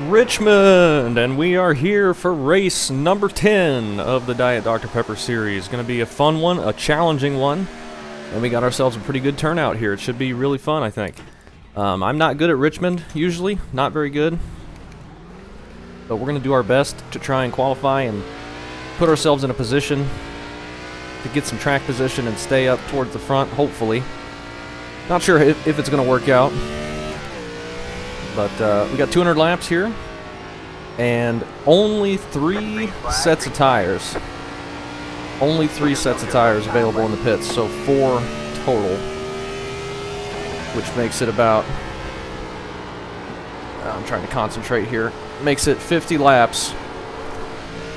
Richmond, and we are here for race number 10 of the Diet Dr. Pepper series. Going to be a fun one, a challenging one, and we got ourselves a pretty good turnout here. It should be really fun, I think. I'm not good at Richmond, usually, not very good, but we're going to do our best to try and qualify and put ourselves in a position to get some track position and stay up towards the front, hopefully. Not sure if it's going to work out. But we got 200 laps here, and only 3 sets of tires. Only 3 sets of tires available in the pits, so 4 total, which makes it about, I'm trying to concentrate here, makes it 50 laps.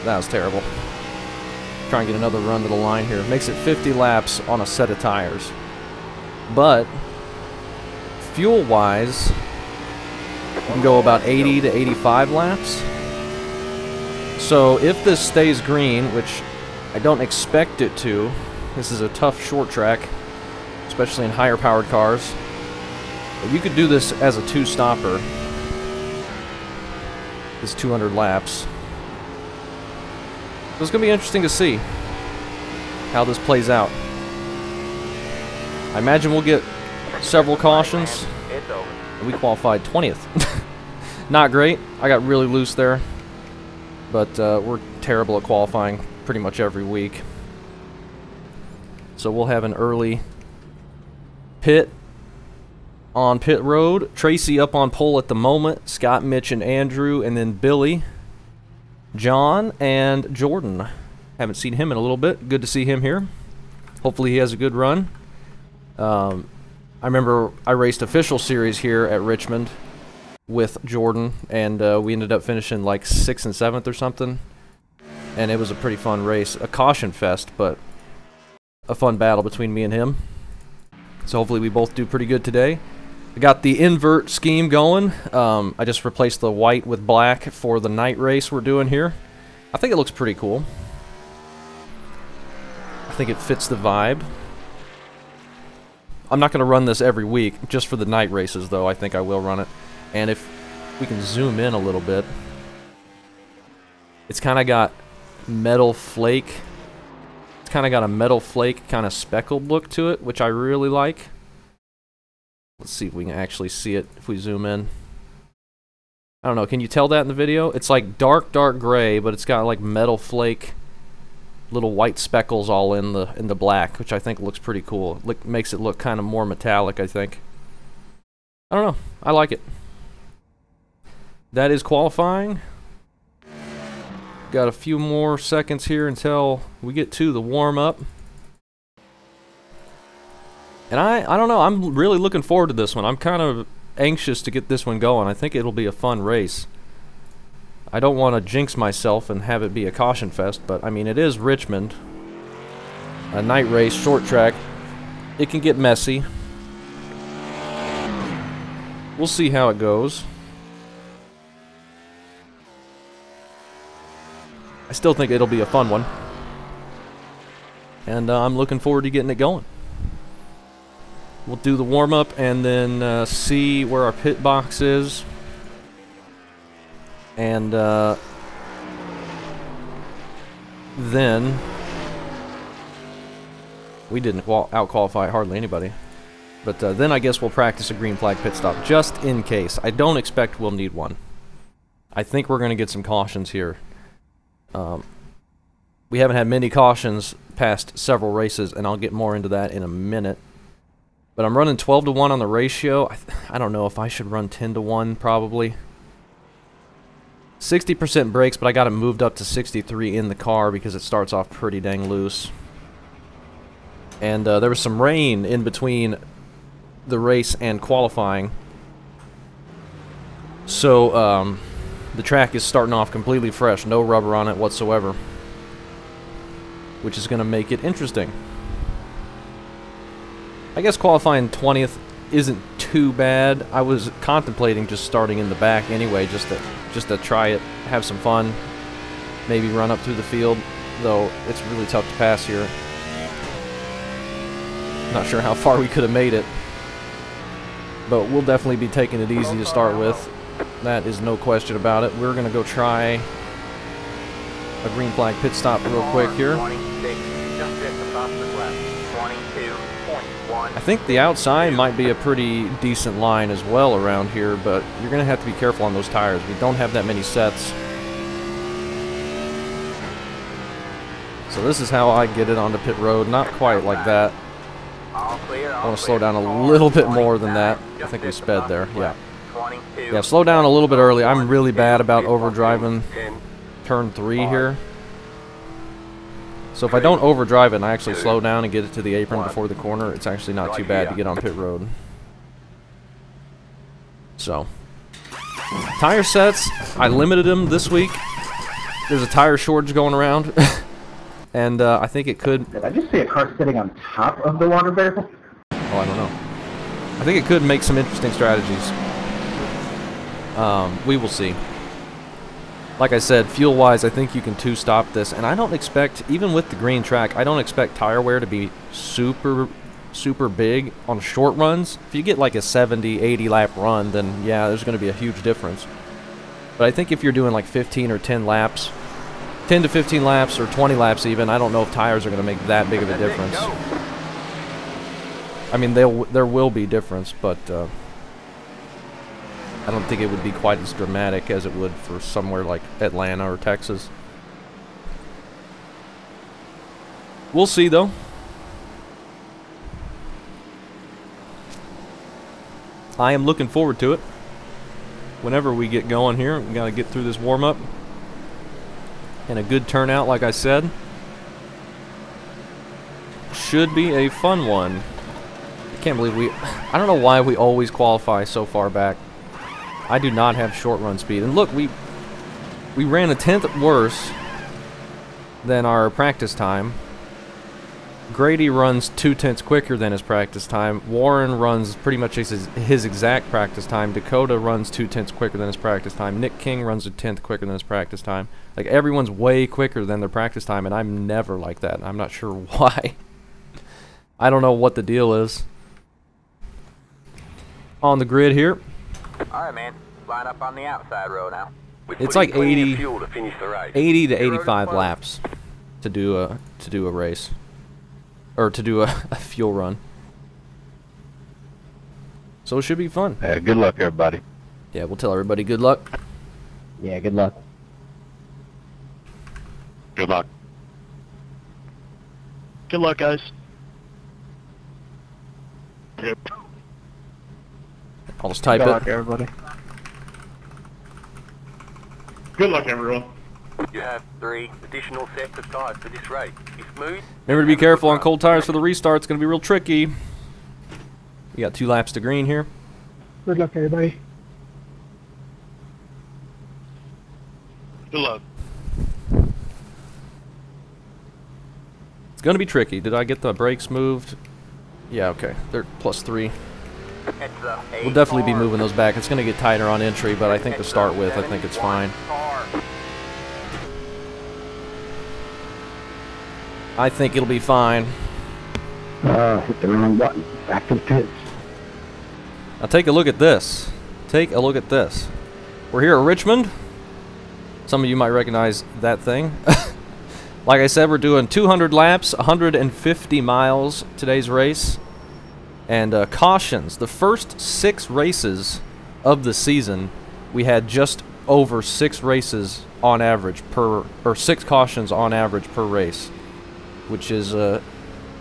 That was terrible. Try and get another run to the line here. Makes it 50 laps on a set of tires. But, fuel-wise, you can go about 80 to 85 laps. So if this stays green, which I don't expect it to, this is a tough short track, especially in higher powered cars. But you could do this as a 2-stopper. This 200 laps. So it's going to be interesting to see how this plays out. I imagine we'll get several cautions. We qualified 20th. Not great. I got really loose there. But we're terrible at qualifying pretty much every week. So we'll have an early pit on pit road. Tracy up on pole at the moment. Scott, Mitch, and Andrew. And then Billy, John, and Jordan. Haven't seen him in a little bit. Good to see him here. Hopefully he has a good run. I remember I raced official series here at Richmond with Jordan, and we ended up finishing like 6th and 7th or something, and it was a pretty fun race. A caution fest, but a fun battle between me and him. So hopefully we both do pretty good today. I got the invert scheme going. I just replaced the white with black for the night race we're doing here. I think it looks pretty cool. I think it fits the vibe. I'm not going to run this every week, just for the night races, though. I think I will run it. And if we can zoom in a little bit, it's kind of got metal flake. It's kind of got a metal flake, kind of speckled look to it, which I really like. Let's see if we can actually see it if we zoom in. I don't know, can you tell that in the video? It's like dark gray, but it's got like metal flake, little white speckles all in the black, which I think looks pretty cool. Makes it look kind of more metallic, I think. I don't know. I like it. That is qualifying. Got a few more seconds here until we get to the warm-up. And I don't know. I'm really looking forward to this one. I'm kind of anxious to get this one going. I think it'll be a fun race. I don't want to jinx myself and have it be a caution fest, but I mean, it is Richmond. A night race, short track. It can get messy. We'll see how it goes. I still think it'll be a fun one. And I'm looking forward to getting it going. We'll do the warm-up and then see where our pit box is. And then we didn't out-qualify hardly anybody. But then I guess we'll practice a green flag pit stop just in case. I don't expect we'll need one. I think we're going to get some cautions here. We haven't had many cautions past several races, and I'll get more into that in a minute. But I'm running 12 to 1 on the ratio. I don't know if I should run 10 to 1 probably. 60% brakes, but I got it moved up to 63 in the car because it starts off pretty dang loose. And there was some rain in between the race and qualifying. So the track is starting off completely fresh, no rubber on it whatsoever, which is going to make it interesting. I guess qualifying 20th isn't too bad. I was contemplating just starting in the back anyway, just to try it, have some fun, maybe run up through the field, though it's really tough to pass here. Not sure how far we could have made it, but we'll definitely be taking it easy to start with. That is no question about it. We're going to go try a green flag pit stop real quick here. 26, just at the fastest lap. 22.1. I think the outside might be a pretty decent line as well around here, but you're going to have to be careful on those tires. We don't have that many sets. So this is how I get it onto pit road. Not quite like that. All clear, I want to slow down a little bit more than that. I think we sped there. Yeah. Yeah, slow down a little bit early. I'm really bad about overdriving turn 3 here. So if I don't overdrive it and I actually slow down and get it to the apron before the corner, it's actually not too bad to get on pit road. So, tire sets, I limited them this week. There's a tire shortage going around. And I think it could... Did I just see a car sitting on top of the water barrel? Oh, I don't know. I think it could make some interesting strategies. We will see. Like I said, fuel-wise, I think you can two-stop this, and I don't expect, even with the green track, I don't expect tire wear to be super big on short runs. If you get like a 70, 80 lap run, then yeah, there's going to be a huge difference. But I think if you're doing like 15 or 10 laps, 10 to 15 laps, or 20 laps even, I don't know if tires are going to make that big of a difference. I mean, there will be difference, but I don't think it would be quite as dramatic as it would for somewhere like Atlanta or Texas. We'll see, though. I am looking forward to it. Whenever we get going here, we got to get through this warm-up. And a good turnout, like I said. Should be a fun one. I can't believe I don't know why we always qualify so far back. I do not have short run speed. And look, we ran a 10th worse than our practice time. Grady runs 2/10 quicker than his practice time. Warren runs pretty much his exact practice time. Dakota runs 2/10 quicker than his practice time. Nick King runs a 10th quicker than his practice time. Like, everyone's way quicker than their practice time, and I'm never like that. I'm not sure why. I don't know what the deal is. On the grid here. Alright, man. Line up on the outside row now. It's like 80 to 85 laps to do a race. Or to do a fuel run. So it should be fun. Good luck, everybody. Yeah, we'll tell everybody good luck. Yeah, good luck. Good luck. Good luck, guys. Yep. I'll just type Good it. luck, everybody. Good luck, everyone. You have 3 additional sets of tires for this race. Be smooth. Remember to be careful on cold tires for the restart. It's going to be real tricky. We got 2 laps to green here. Good luck, everybody. Good luck. It's going to be tricky. Did I get the brakes moved? Yeah, okay. They're +3. We'll definitely be moving those back. It's going to get tighter on entry, but I think to start with, I think it's fine. I think it'll be fine. Hit the wrong button. Back to the pits. Now take a look at this. Take a look at this. We're here at Richmond. Some of you might recognize that thing. Like I said, we're doing 200 laps, 150 miles today's race. And cautions. The first 6 races of the season, we had just over 6 races on average per, or 6 cautions on average per race, which is, I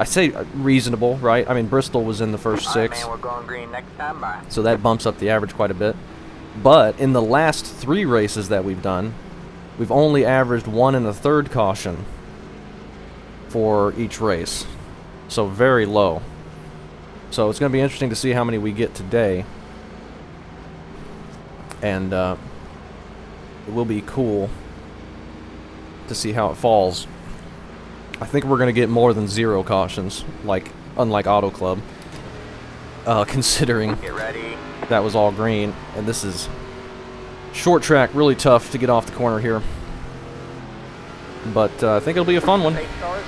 say reasonable, right? I mean, Bristol was in the first 6, Man, we're going green next time by. so that bumps up the average quite a bit. But in the last 3 races that we've done, we've only averaged 1 1/3 caution for each race, so very low. So it's going to be interesting to see how many we get today. And it will be cool to see how it falls. I think we're going to get more than 0 cautions, unlike Auto Club. Considering Get ready. that was all green. And this is short track, really tough to get off the corner here. But I think it'll be a fun one. Take stars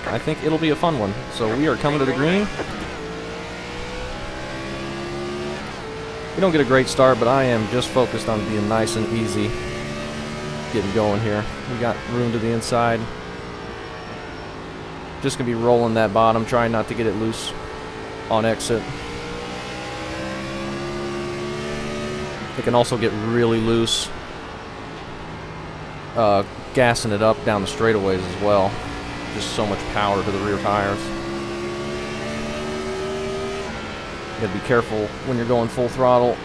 in. I think it'll be a fun one. So we are coming to the green. You don't get a great start, but I am just focused on being nice and easy. Getting going here. We got room to the inside. Just gonna be rolling that bottom, trying not to get it loose on exit. It can also get really loose gassing it up down the straightaways as well. Just so much power to the rear tires. You gotta be careful when you're going full throttle.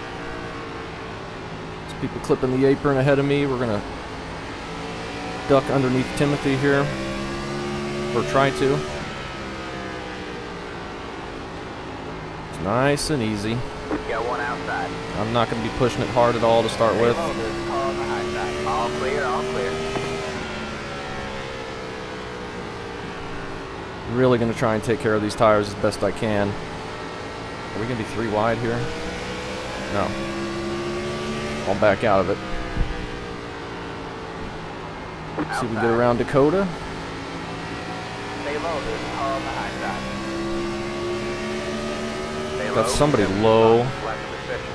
There's people clipping the apron ahead of me. We're gonna duck underneath Timothy here, or try to. It's nice and easy. Got one outside. I'm not gonna be pushing it hard at all to start with. All clear, all clear. Really gonna try and take care of these tires as best I can. Are we gonna be 3 wide here? No. I'll back out of it. See if we get around Dakota. Stay low, there's a car on the high side. Stay Got low, somebody 75 low left of position.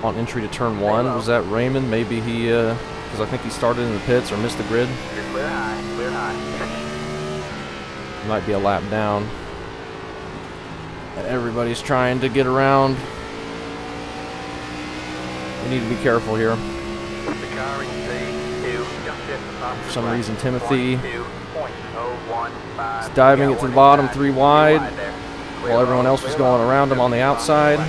on entry to turn 1. Was that Raymond? Maybe he, because I think he started in the pits or missed the grid. You're clear high, clear high. Might be a lap down. And everybody's trying to get around. We need to be careful here. The car in C2, just hit the top For some reason, Timothy 22.015. is diving it to the bottom, 3 wide, there. while everyone else was going around him on the outside.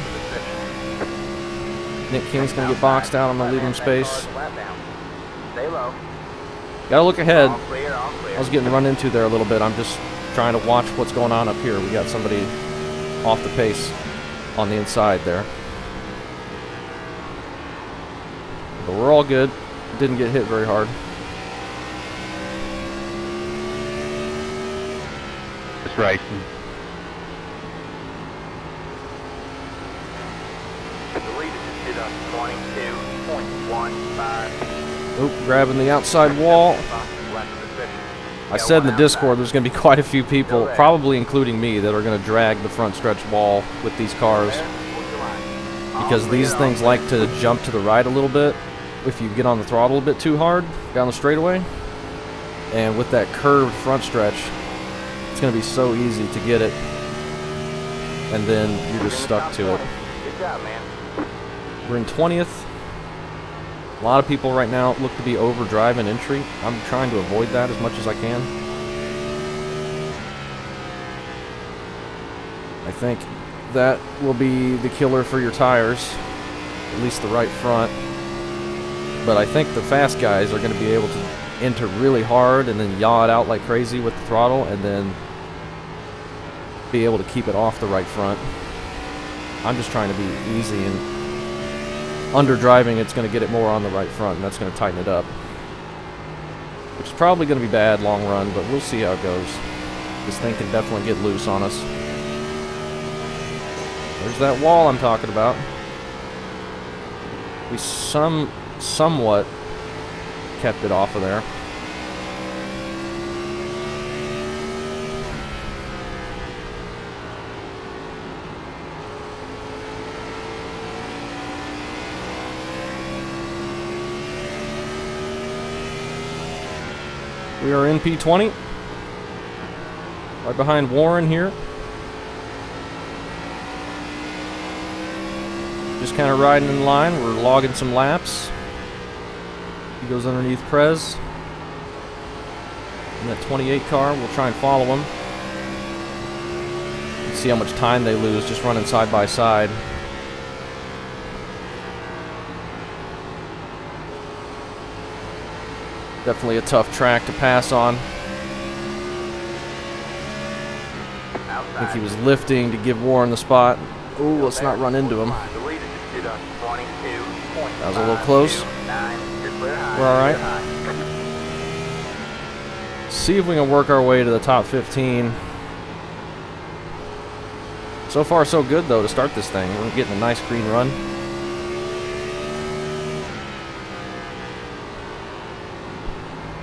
Nick King's going to get boxed out. I'm going to leave him space. Stay low. Got to look ahead. All clear, all clear. I was getting run into there a little bit. I'm just trying to watch what's going on up here. We got somebody off the pace on the inside there. But we're all good. Didn't get hit very hard. It's racing. The lead is hit up 22.15. Oop, grabbing the outside wall. I said in the Discord there's going to be quite a few people, probably including me, that are going to drag the front stretch wall with these cars. Because these things like to jump to the right a little bit if you get on the throttle a bit too hard down the straightaway. And with that curved front stretch, it's going to be so easy to get it. And then you're just stuck to it. Good job, man. We're in 20th. A lot of people right now look to be overdriving entry. I'm trying to avoid that as much as I can. I think that will be the killer for your tires, at least the right front. But I think the fast guys are going to be able to enter really hard and then yaw it out like crazy with the throttle and then be able to keep it off the right front. I'm just trying to be easy, and under driving it's going to get it more on the right front, and that's going to tighten it up, which is probably going to be bad long run, but we'll see how it goes. This thing can definitely get loose on us. There's that wall I'm talking about. We somewhat kept it off of there. We are in P20, right behind Warren here. Just kind of riding in line. We're logging some laps. He goes underneath Prez. In that 28 car, we'll try and follow him. See how much time they lose just running side by side. Definitely a tough track to pass on. I think he was lifting to give Warren the spot. Ooh, let's not run into him. That was a little close. We're alright. See if we can work our way to the top 15. So far so good though to start this thing. We're getting a nice green run.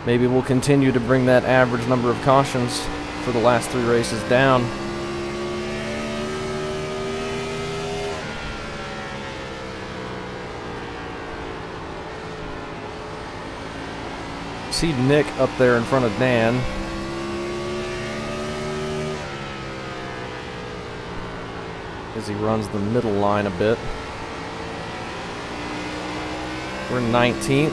Maybe we'll continue to bring that average number of cautions for the last 3 races down. See Nick up there in front of Dan. As he runs the middle line a bit. We're 19th.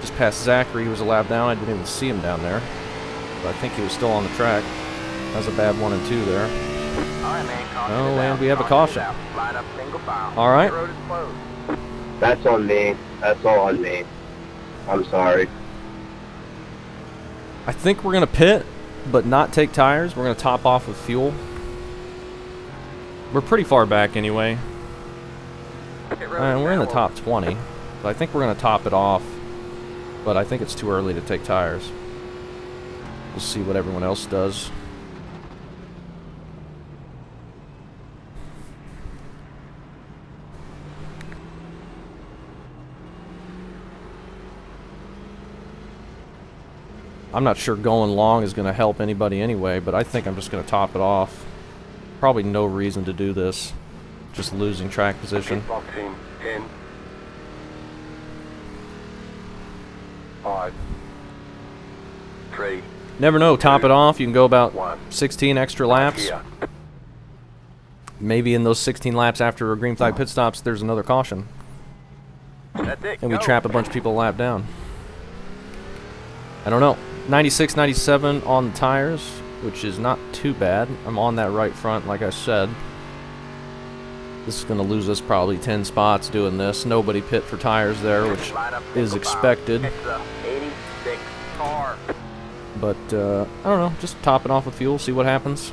Just past Zachary, who was a lap down. I didn't even see him down there. But I think he was still on the track. That was a bad 1 and 2 there. Oh, and we have a caution. All right. That's on me. That's all on me. I'm sorry. I think we're going to pit, but not take tires. We're going to top off with fuel. We're pretty far back anyway. And we're in the top 20. So I think we're going to top it off. But I think it's too early to take tires. We'll see what everyone else does. I'm not sure going long is going to help anybody anyway, but I think I'm just going to top it off. Probably no reason to do this. Just losing track position. 10, 5, 3. Never know, top it off. You can go about 16 extra laps. Maybe in those 16 laps after a green flag pit stops, there's another caution. That's it. And we trap a bunch of people a lap down. I don't know. 96, 97 on the tires, which is not too bad. I'm on that right front, like I said. This is going to lose us probably 10 spots doing this. Nobody pit for tires there, which is expected. But, I don't know. Just top it off with fuel, see what happens.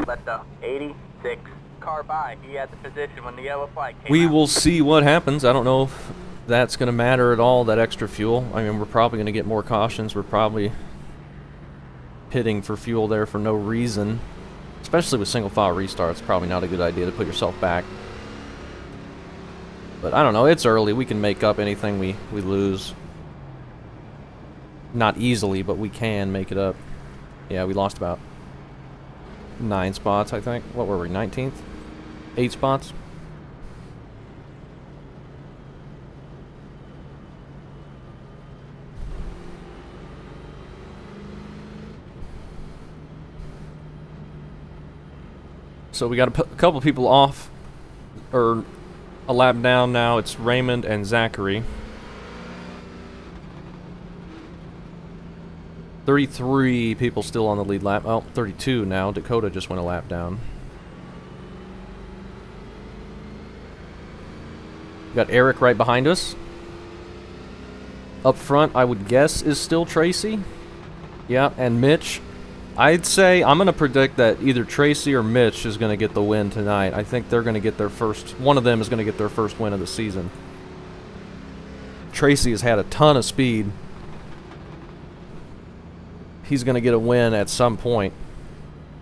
Let the 86 car by. He had the position when the yellow flag came We out. will see what happens. I don't know if that's going to matter at all, that extra fuel. I mean, we're probably going to get more cautions. We're probably pitting for fuel there for no reason. Especially with single file restarts, probably not a good idea to put yourself back. But I don't know, it's early. We can make up anything we lose. Not easily, but we can make it up. Yeah, we lost about 9 spots, I think. What were we, 19th? 8 spots? So we got a couple people off, or a lap down now. It's Raymond and Zachary. 33 people still on the lead lap. Oh, 32 now. Dakota just went a lap down. We got Eric right behind us. Up front, I would guess, is still Tracy. Yeah, and Mitch. I'd say, I'm going to predict that either Tracy or Mitch is going to get the win tonight. I think they're going to get their first, one of them is going to get their first win of the season. Tracy has had a ton of speed. He's going to get a win at some point.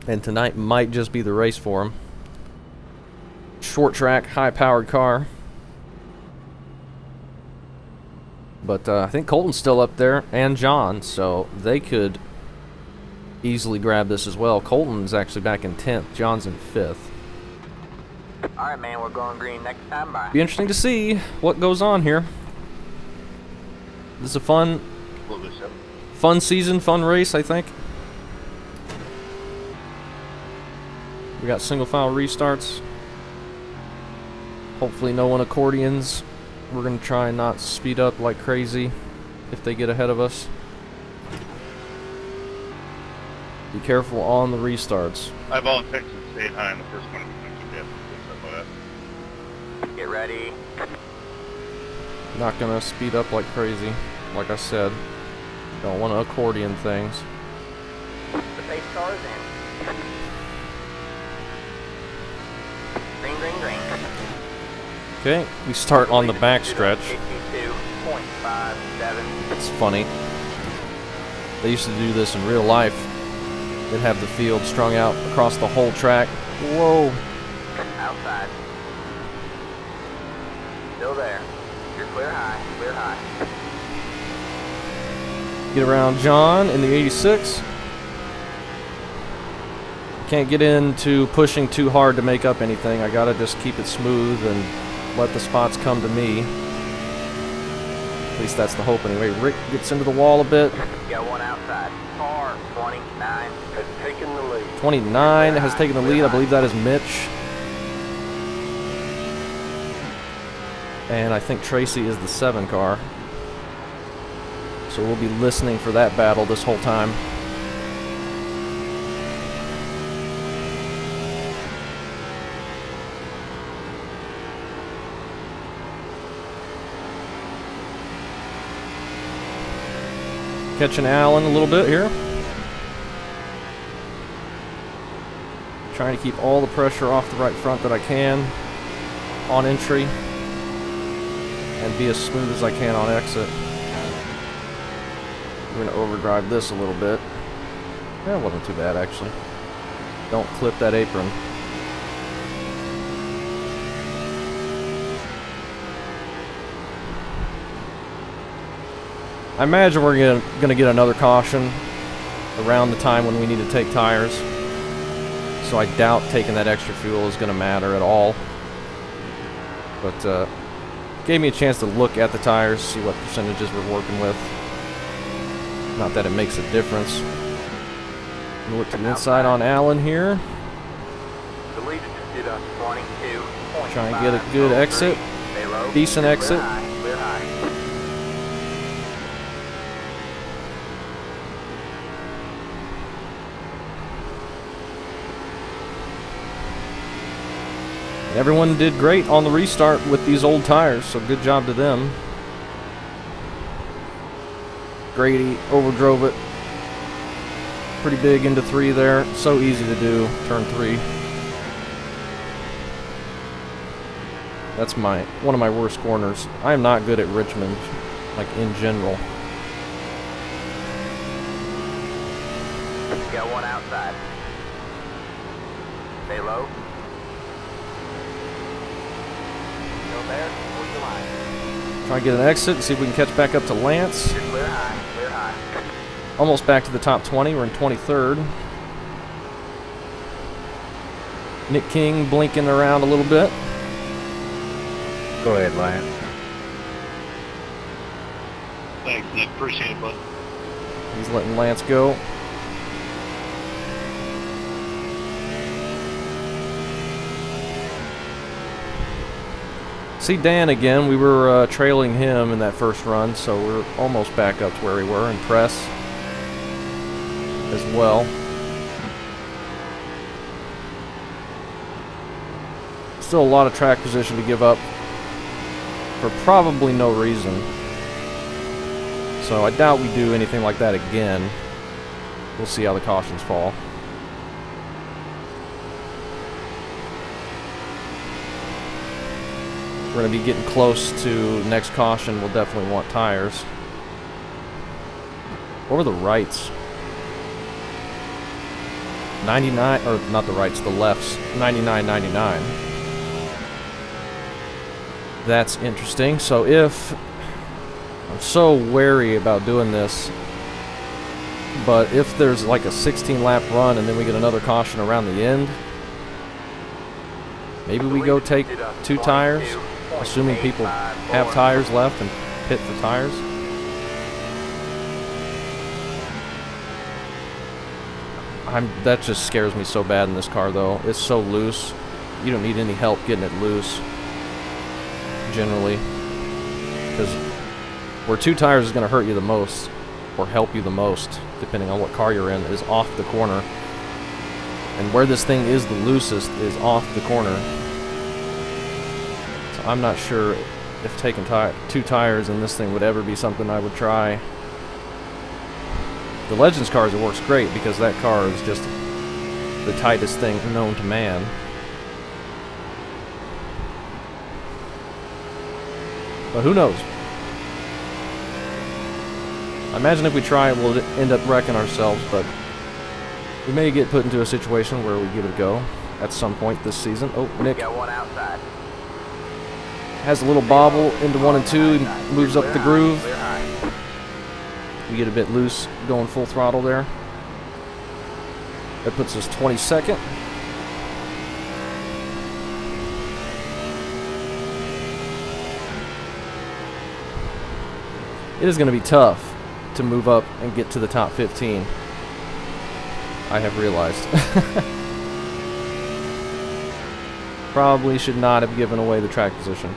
And tonight might just be the race for him. Short track, high-powered car. But I think Colton's still up there, and John, so they could easily grab this as well. Colton's actually back in 10th. John's in 5th. Alright, man, we're going green next time. Bye. Be interesting to see what goes on here. This is a fun season, fun race, I think. We got single file restarts. Hopefully no one accordions. We're going to try and not speed up like crazy if they get ahead of us. Be careful on the restarts. I've all Texas stayed high in the first one. Get ready. Not going to speed up like crazy, like I said. Don't want to accordion things. The base car's in. Green, green, green. Okay, we start on the back stretch. 52.57. It's funny. They used to do this in real life. They'd have the field strung out across the whole track. Whoa. Outside. Still there. You're clear high, clear high. Get around John in the 86. Can't get into pushing too hard to make up anything. I gotta just keep it smooth and let the spots come to me. At least that's the hope anyway. Rick gets into the wall a bit. Got one outside. Car 29 has taken the lead. 29 has taken the lead. I believe that is Mitch. And I think Tracy is the 7 car. So we'll be listening for that battle this whole time. Catching Allen a little bit here. Trying to keep all the pressure off the right front that I can on entry. And be as smooth as I can on exit. We're going to overdrive this a little bit. That wasn't too bad actually. Don't clip that apron. I imagine we're going to get another caution around the time when we need to take tires. So I doubt taking that extra fuel is going to matter at all. But gave me a chance to look at the tires, see what percentages we're working with. Not that it makes a difference. We'll look to the inside on Allen here. The lead is up 22.5. Try and get a good exit. Decent exit. Clear high. Everyone did great on the restart with these old tires, so good job to them. Grady overdrove it pretty big into 3 there. So easy to do, turn 3. That's one of my worst corners. I am not good at Richmond, like in general. Got one outside. Stay low. Still there. Hold the line. Try and get an exit and see if we can catch back up to Lance. You're clear high. Clear high. Almost back to the top 20. We're in 23rd. Nick King blinking around a little bit. Go ahead, Lance. Thanks, Nick. Appreciate it, bud. He's letting Lance go. See Dan again. We were trailing him in that first run, so we're almost back up to where we were in press as well. Still a lot of track position to give up for probably no reason. So I doubt we do anything like that again. We'll see how the cautions fall. We're going to be getting close to next caution. We'll definitely want tires. What were the rights? 99, or not the rights, the lefts. 99.99. That's interesting. So if I'm so wary about doing this, but if there's like a 16 lap run and then we get another caution around the end, maybe we go take 2 tires, assuming people have tires left and pit for tires. That just scares me so bad in this car though. It's so loose. You don't need any help getting it loose, generally, because where 2 tires is going to hurt you the most, or help you the most, depending on what car you're in, is off the corner. And where this thing is the loosest is off the corner. So I'm not sure if taking 2 tires in this thing would ever be something I would try. The Legends cars, it works great because that car is just the tightest thing known to man. But who knows? I imagine if we try it, we'll end up wrecking ourselves, but we may get put into a situation where we give it a go at some point this season. Oh, Nick Got one outside. has a little bobble into 1 and 2, and moves up the groove. Clear high. We get a bit loose going full throttle there. That puts us 22nd. It is going to be tough to move up and get to the top 15. I have realized. Probably should not have given away the track position.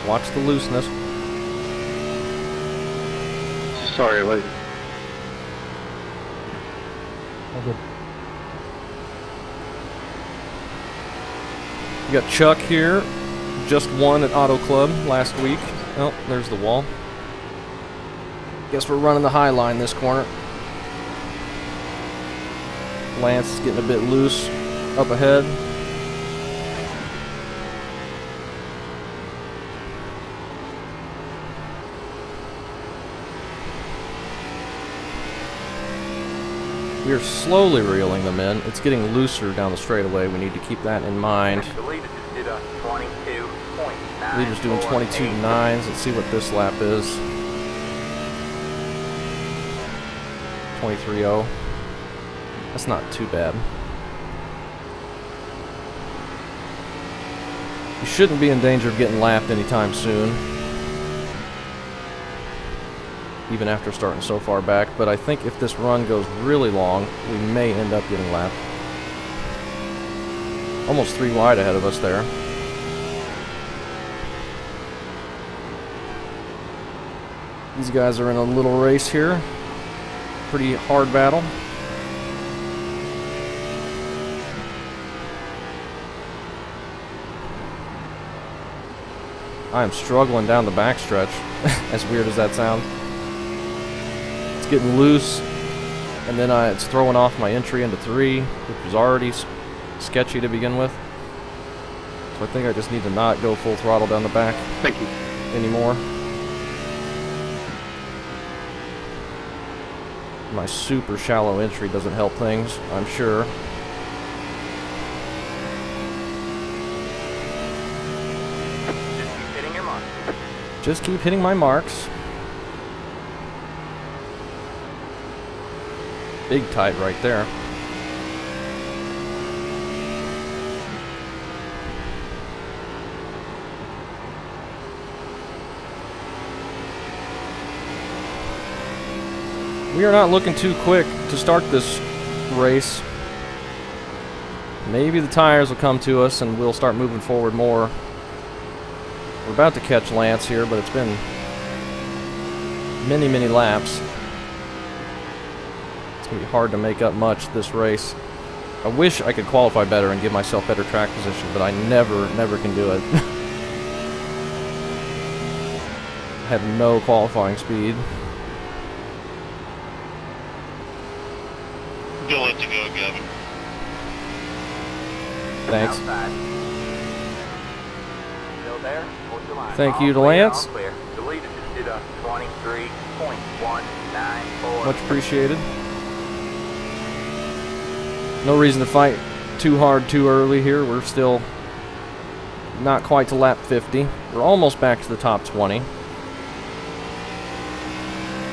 Watch the looseness. Sorry, lady. All good. You got Chuck here. Just won at Auto Club last week. Oh, there's the wall. Guess we're running the high line this corner. Lance is getting a bit loose up ahead. We are slowly reeling them in. It's getting looser down the straightaway. We need to keep that in mind. The leader just did a 22.9. Leader's doing 22.9s. Let's see what this lap is. 23.0. That's not too bad. You shouldn't be in danger of getting lapped anytime soon, even after starting so far back, but I think if this run goes really long, we may end up getting lapped. Almost 3 wide ahead of us there. These guys are in a little race here. Pretty hard battle. I am struggling down the backstretch, as weird as that sounds. It's getting loose, and then it's throwing off my entry into 3, which was already sketchy to begin with. So I think I just need to not go full throttle down the back Thank you. anymore. My super shallow entry doesn't help things, I'm sure. Just keep hitting your mark. Just keep hitting my marks. Big tight right there. We are not looking too quick to start this race. Maybe the tires will come to us and we'll start moving forward more. We're about to catch Lance here, but it's been many, many laps. It's going to be hard to make up much this race. I wish I could qualify better and give myself better track position, but I never can do it. I had no qualifying speed. Don't let you go, Gavin. Thanks. Outside. Still there? Hold your line. Thank you to All clear, Lance. all clear. The leader just did a 23.194. Much appreciated. No reason to fight too hard too early here. We're still not quite to lap 50. We're almost back to the top 20.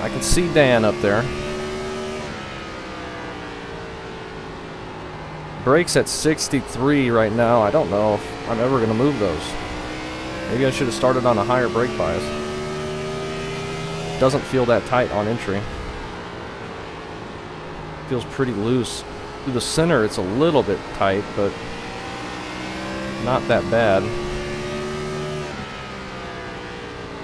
I can see Dan up there. Brakes at 63 right now. I don't know if I'm ever going to move those. Maybe I should have started on a higher brake bias. Doesn't feel that tight on entry. Feels pretty loose. Through the center it's a little bit tight, but not that bad.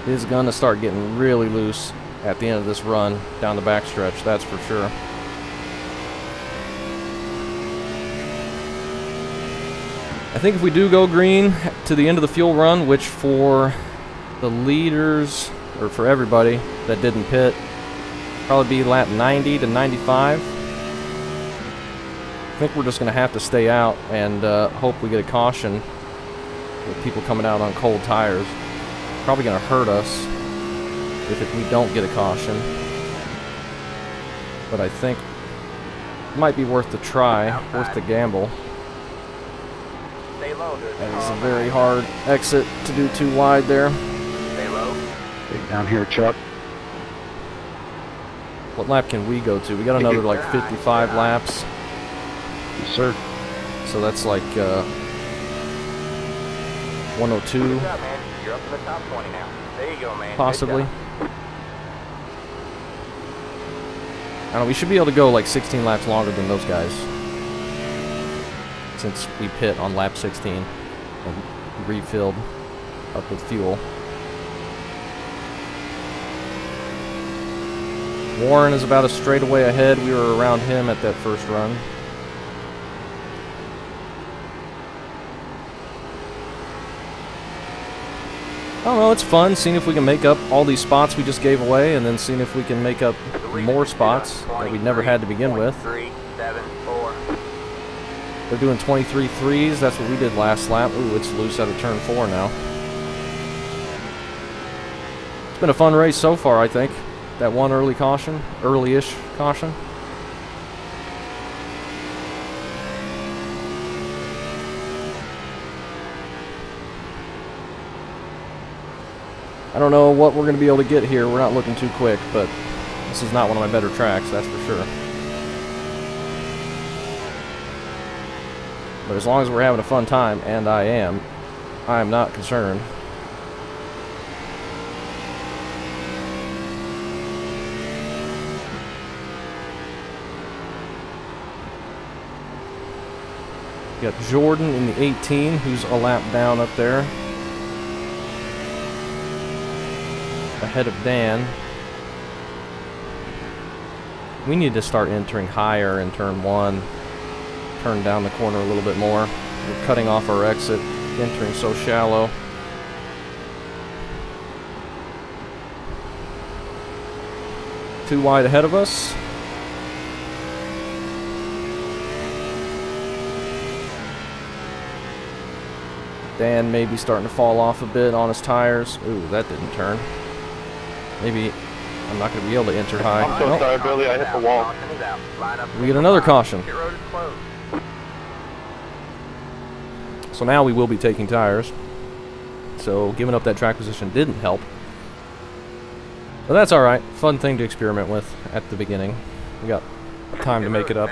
It is going to start getting really loose at the end of this run down the backstretch, that's for sure. I think if we do go green to the end of the fuel run, which for the leaders, or for everybody that didn't pit, probably be lap 90 to 95. I think we're just going to have to stay out and hope we get a caution with people coming out on cold tires. Probably going to hurt us if we don't get a caution. But I think it might be worth the try, worth the gamble. Stay low. That is a very hard exit to do too wide there. Stay low. Stay down here, Chuck. What lap can we go to? We got another like 55 laps. Yes, sir. So that's like 102. Good job, man. You're up in the top 20 now. There you go, man. Good Possibly. job. I don't know, we should be able to go like 16 laps longer than those guys. Since we pit on lap 16 and refilled up with fuel. Warren is about a straightaway ahead. We were around him at that first run. I don't know, it's fun seeing if we can make up all these spots we just gave away and then seeing if we can make up more spots that we never had to begin with. 3-7-4. They're doing 23 threes. That's what we did last lap. Ooh, it's loose out of turn 4 now. It's been a fun race so far, I think. That one early caution, early-ish caution. I don't know what we're going to be able to get here. We're not looking too quick, but this is not one of my better tracks, that's for sure. But as long as we're having a fun time, and I am not concerned. We got Jordan in the 18, who's a lap down up there. Ahead of Dan. We need to start entering higher in turn 1. Turn down the corner a little bit more. We're cutting off our exit, entering so shallow. Too wide ahead of us. Dan may be starting to fall off a bit on his tires. Ooh, that didn't turn. Maybe I'm not going to be able to enter high. I'm so sorry, Billy. I hit the wall. We get another caution. Pit road is closed. So now we will be taking tires. So giving up that track position didn't help. But that's alright. Fun thing to experiment with at the beginning. We got time to make it up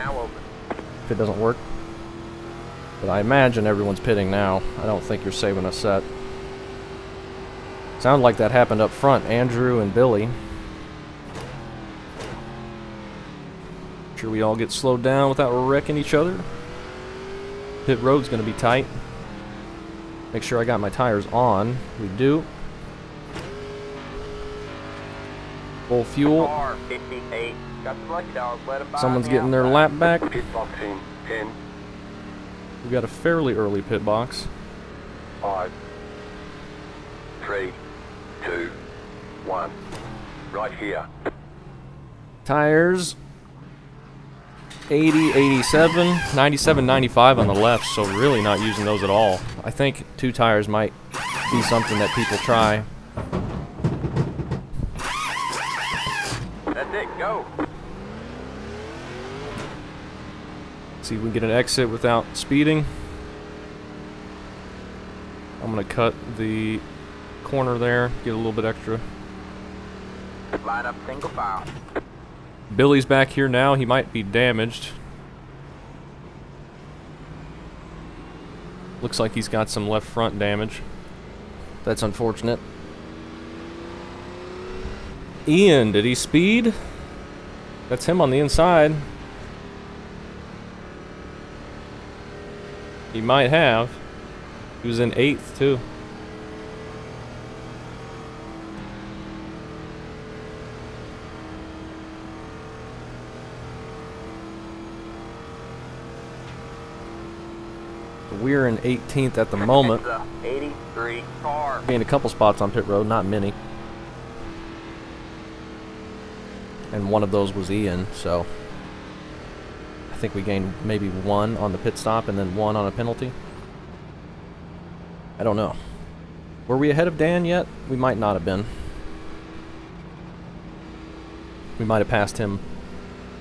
if it doesn't work. But I imagine everyone's pitting now. I don't think you're saving a set. Sounded like that happened up front. Andrew and Billy. Sure we all get slowed down without wrecking each other. Pit road's going to be tight. Make sure I got my tires on. We do. Full fuel. R58. Got the lucky dog. Let him buy Someone's me getting their outside. lap back. Pit boxing 10, We got a fairly early pit box. 5, 3, 2, 1. Right here. Tires 80, 87, 97, 95 on the left, so really not using those at all. I think 2 tires might be something that people try. That's it. Go. See if we can get an exit without speeding. I'm going to cut the corner there, get a little bit extra. Line up single file. Billy's back here now. He might be damaged. Looks like he's got some left front damage. That's unfortunate. Ian, did he speed? That's him on the inside. He might have. He was in 8th too. We're in 18th at the moment. It's a 83 car. Gained a couple spots on pit road, not many. And one of those was Ian, so I think we gained maybe 1 on the pit stop and then 1 on a penalty. I don't know. Were we ahead of Dan yet? We might not have been. We might have passed him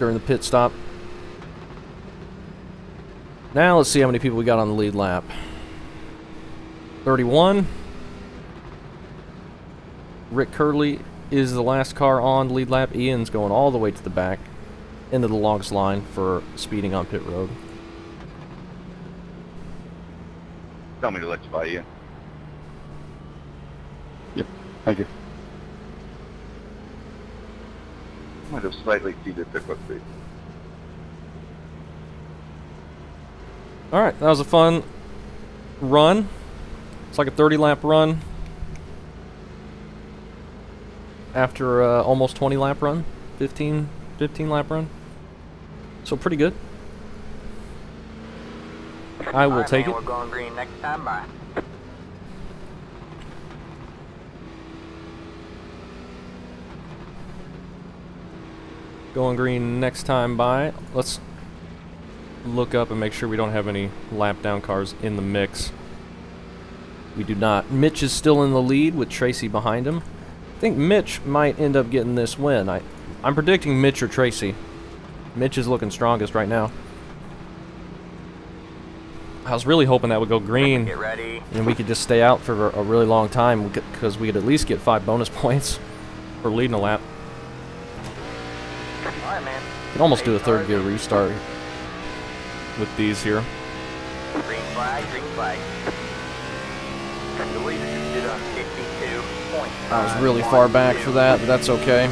during the pit stop. Now let's see how many people we got on the lead lap. 31. Rick Curley is the last car on lead lap. Ian's going all the way to the back, into the longest line for speeding on pit road. Tell me to let you by, Ian. Yep, thank you. Might have slightly exceeded pit-up speed. Alright, that was a fun run. It's like a 30-lap run after almost 20-lap run. 15-lap run. So pretty good. I will take it. We're going green next time by. Going green next time by. Let's look up and make sure we don't have any lap down cars in the mix. We do not. Mitch is still in the lead with Tracy behind him. I think Mitch might end up getting this win. I'm predicting Mitch or Tracy. Mitch is looking strongest right now. I was really hoping that would go green Get ready. and we could just stay out for a really long time because we could at least get 5 bonus points for leading a lap. Alright, man. You can almost do a third gear restart with these here. Green flag, green flag. The leader just did a 52.5. I was really far back for that, but that's okay.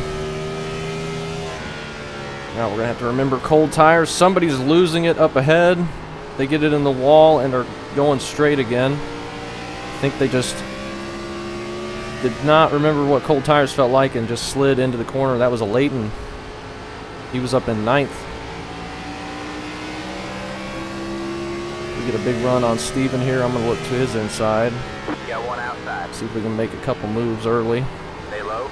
Now we're going to have to remember cold tires. Somebody's losing it up ahead. They get it in the wall and are going straight again. I think they just did not remember what cold tires felt like and just slid into the corner. That was a Leighton. He was up in 9th. We get a big run on Steven here. I'm going to look to his inside. Got one outside. See if we can make a couple moves early. Stay low.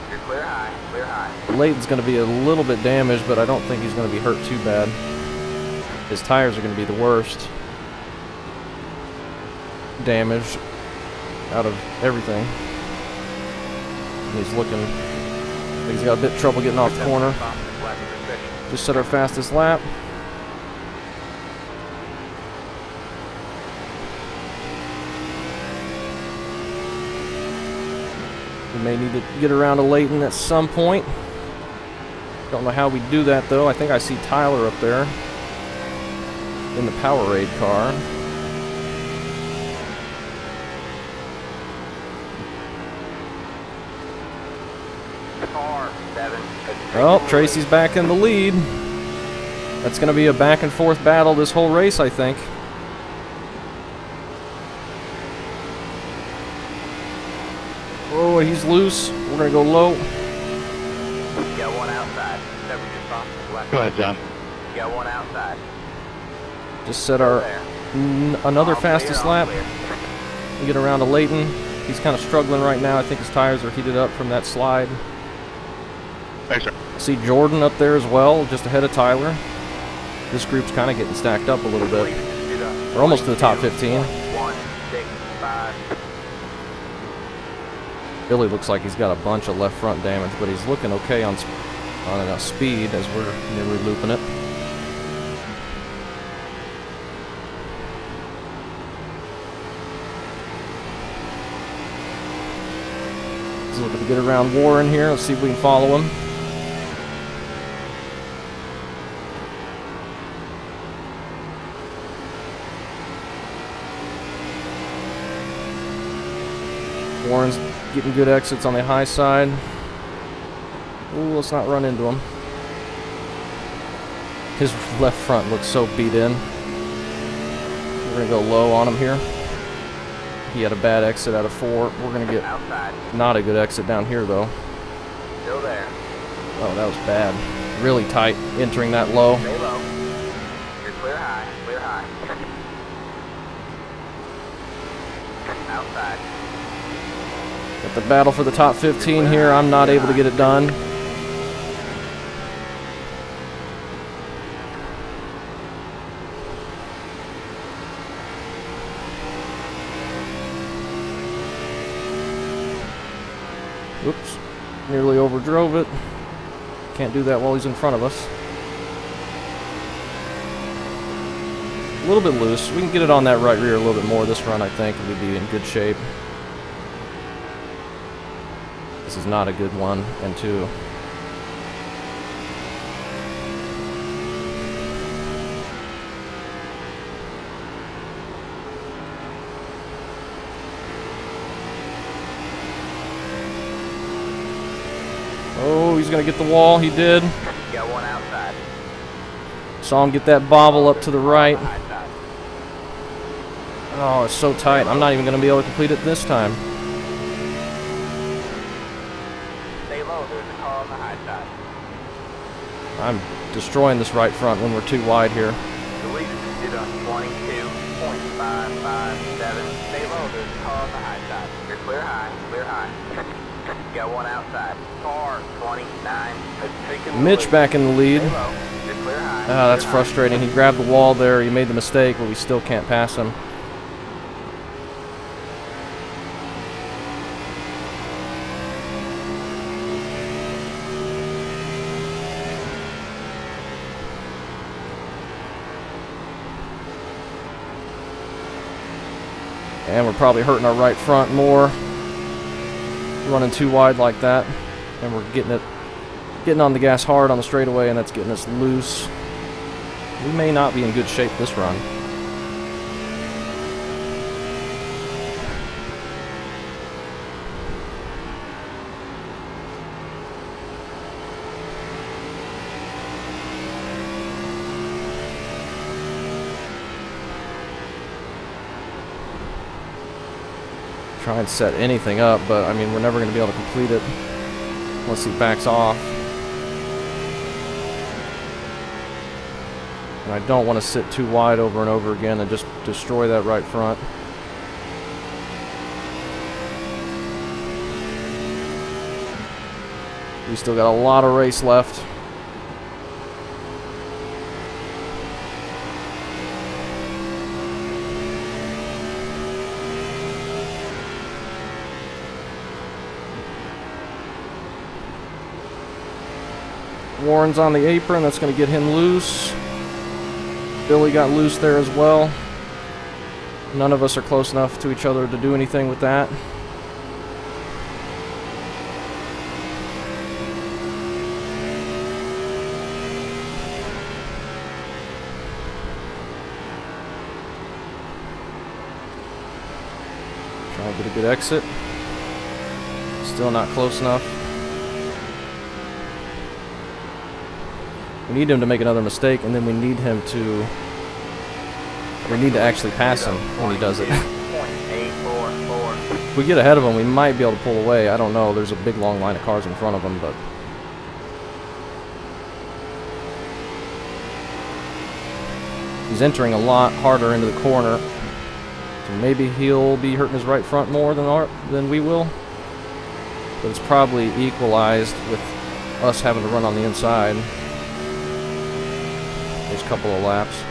You're clear high, clear high. Leighton's going to be a little bit damaged, but I don't think he's going to be hurt too bad. His tires are going to be the worst damage out of everything. And he's looking like he's got a bit of trouble getting off the corner. Just set our fastest lap. We may need to get around to Leighton at some point. Don't know how we do that though. I think I see Tyler up there in the Powerade car. Oh, Tracy's back in the lead. That's going to be a back and forth battle this whole race, I think. Oh, he's loose. We're going to go low. Got one outside. Go ahead, John. Got one outside. Just set our another fastest lap. We get around to Leighton. He's kind of struggling right now. I think his tires are heated up from that slide. Thanks, sir. See Jordan up there as well, just ahead of Tyler. This group's kind of getting stacked up a little bit. We're almost to the top 15. 165. Billy looks like he's got a bunch of left front damage, but he's looking okay on speed as we're nearly looping it. He's looking to get around Warren here. Let's see if we can follow him. Warren's getting good exits on the high side. Ooh, let's not run into him. His left front looks so beat in. We're going to go low on him here. He had a bad exit out of 4. We're going to get Outside. not a good exit down here, though. Still there. Oh, that was bad. Really tight entering that low. Stay low. You're clear high, clear high. Outside. Got the battle for the top 15 here. I'm not able to get it done. Oops, nearly overdrove it. Can't do that while he's in front of us. A little bit loose. We can get it on that right rear a little bit more this run, I think, and we'd be in good shape. This is not a good 1 and 2. Oh, he's gonna get the wall. He did. Got one outside. Saw him get that bobble up to the right. High side. Oh, it's so tight. I'm not even gonna be able to complete it this time. Stay low, there's a car on the high side. I'm destroying this right front when we're too wide here. The leader just did a 22.557. Stay low, there's a car on the high side. You're clear high, clear high. Got one outside. Car 29. Mitch back in the lead. Stay low, you're clear high. Ah, that's frustrating. He grabbed the wall there. He made the mistake, but we still can't pass him. And we're probably hurting our right front more. Running too wide like that. And we're getting on the gas hard on the straightaway, and that's getting us loose. We may not be in good shape this run. Try and set anything up, but I mean, we're never going to be able to complete it unless he backs off. And I don't want to sit too wide over and over again and just destroy that right front. We still got a lot of race left. Warren's on the apron. That's going to get him loose. Billy got loose there as well. None of us are close enough to each other to do anything with that. Try to get a good exit. Still not close enough. We need him to make another mistake, and then we need him to... We need to actually pass him when he does it. If we get ahead of him, we might be able to pull away. I don't know. There's a big long line of cars in front of him, but... He's entering a lot harder into the corner. So maybe he'll be hurting his right front more than we will. But it's probably equalized with us having to run on the inside. There's a couple of laps.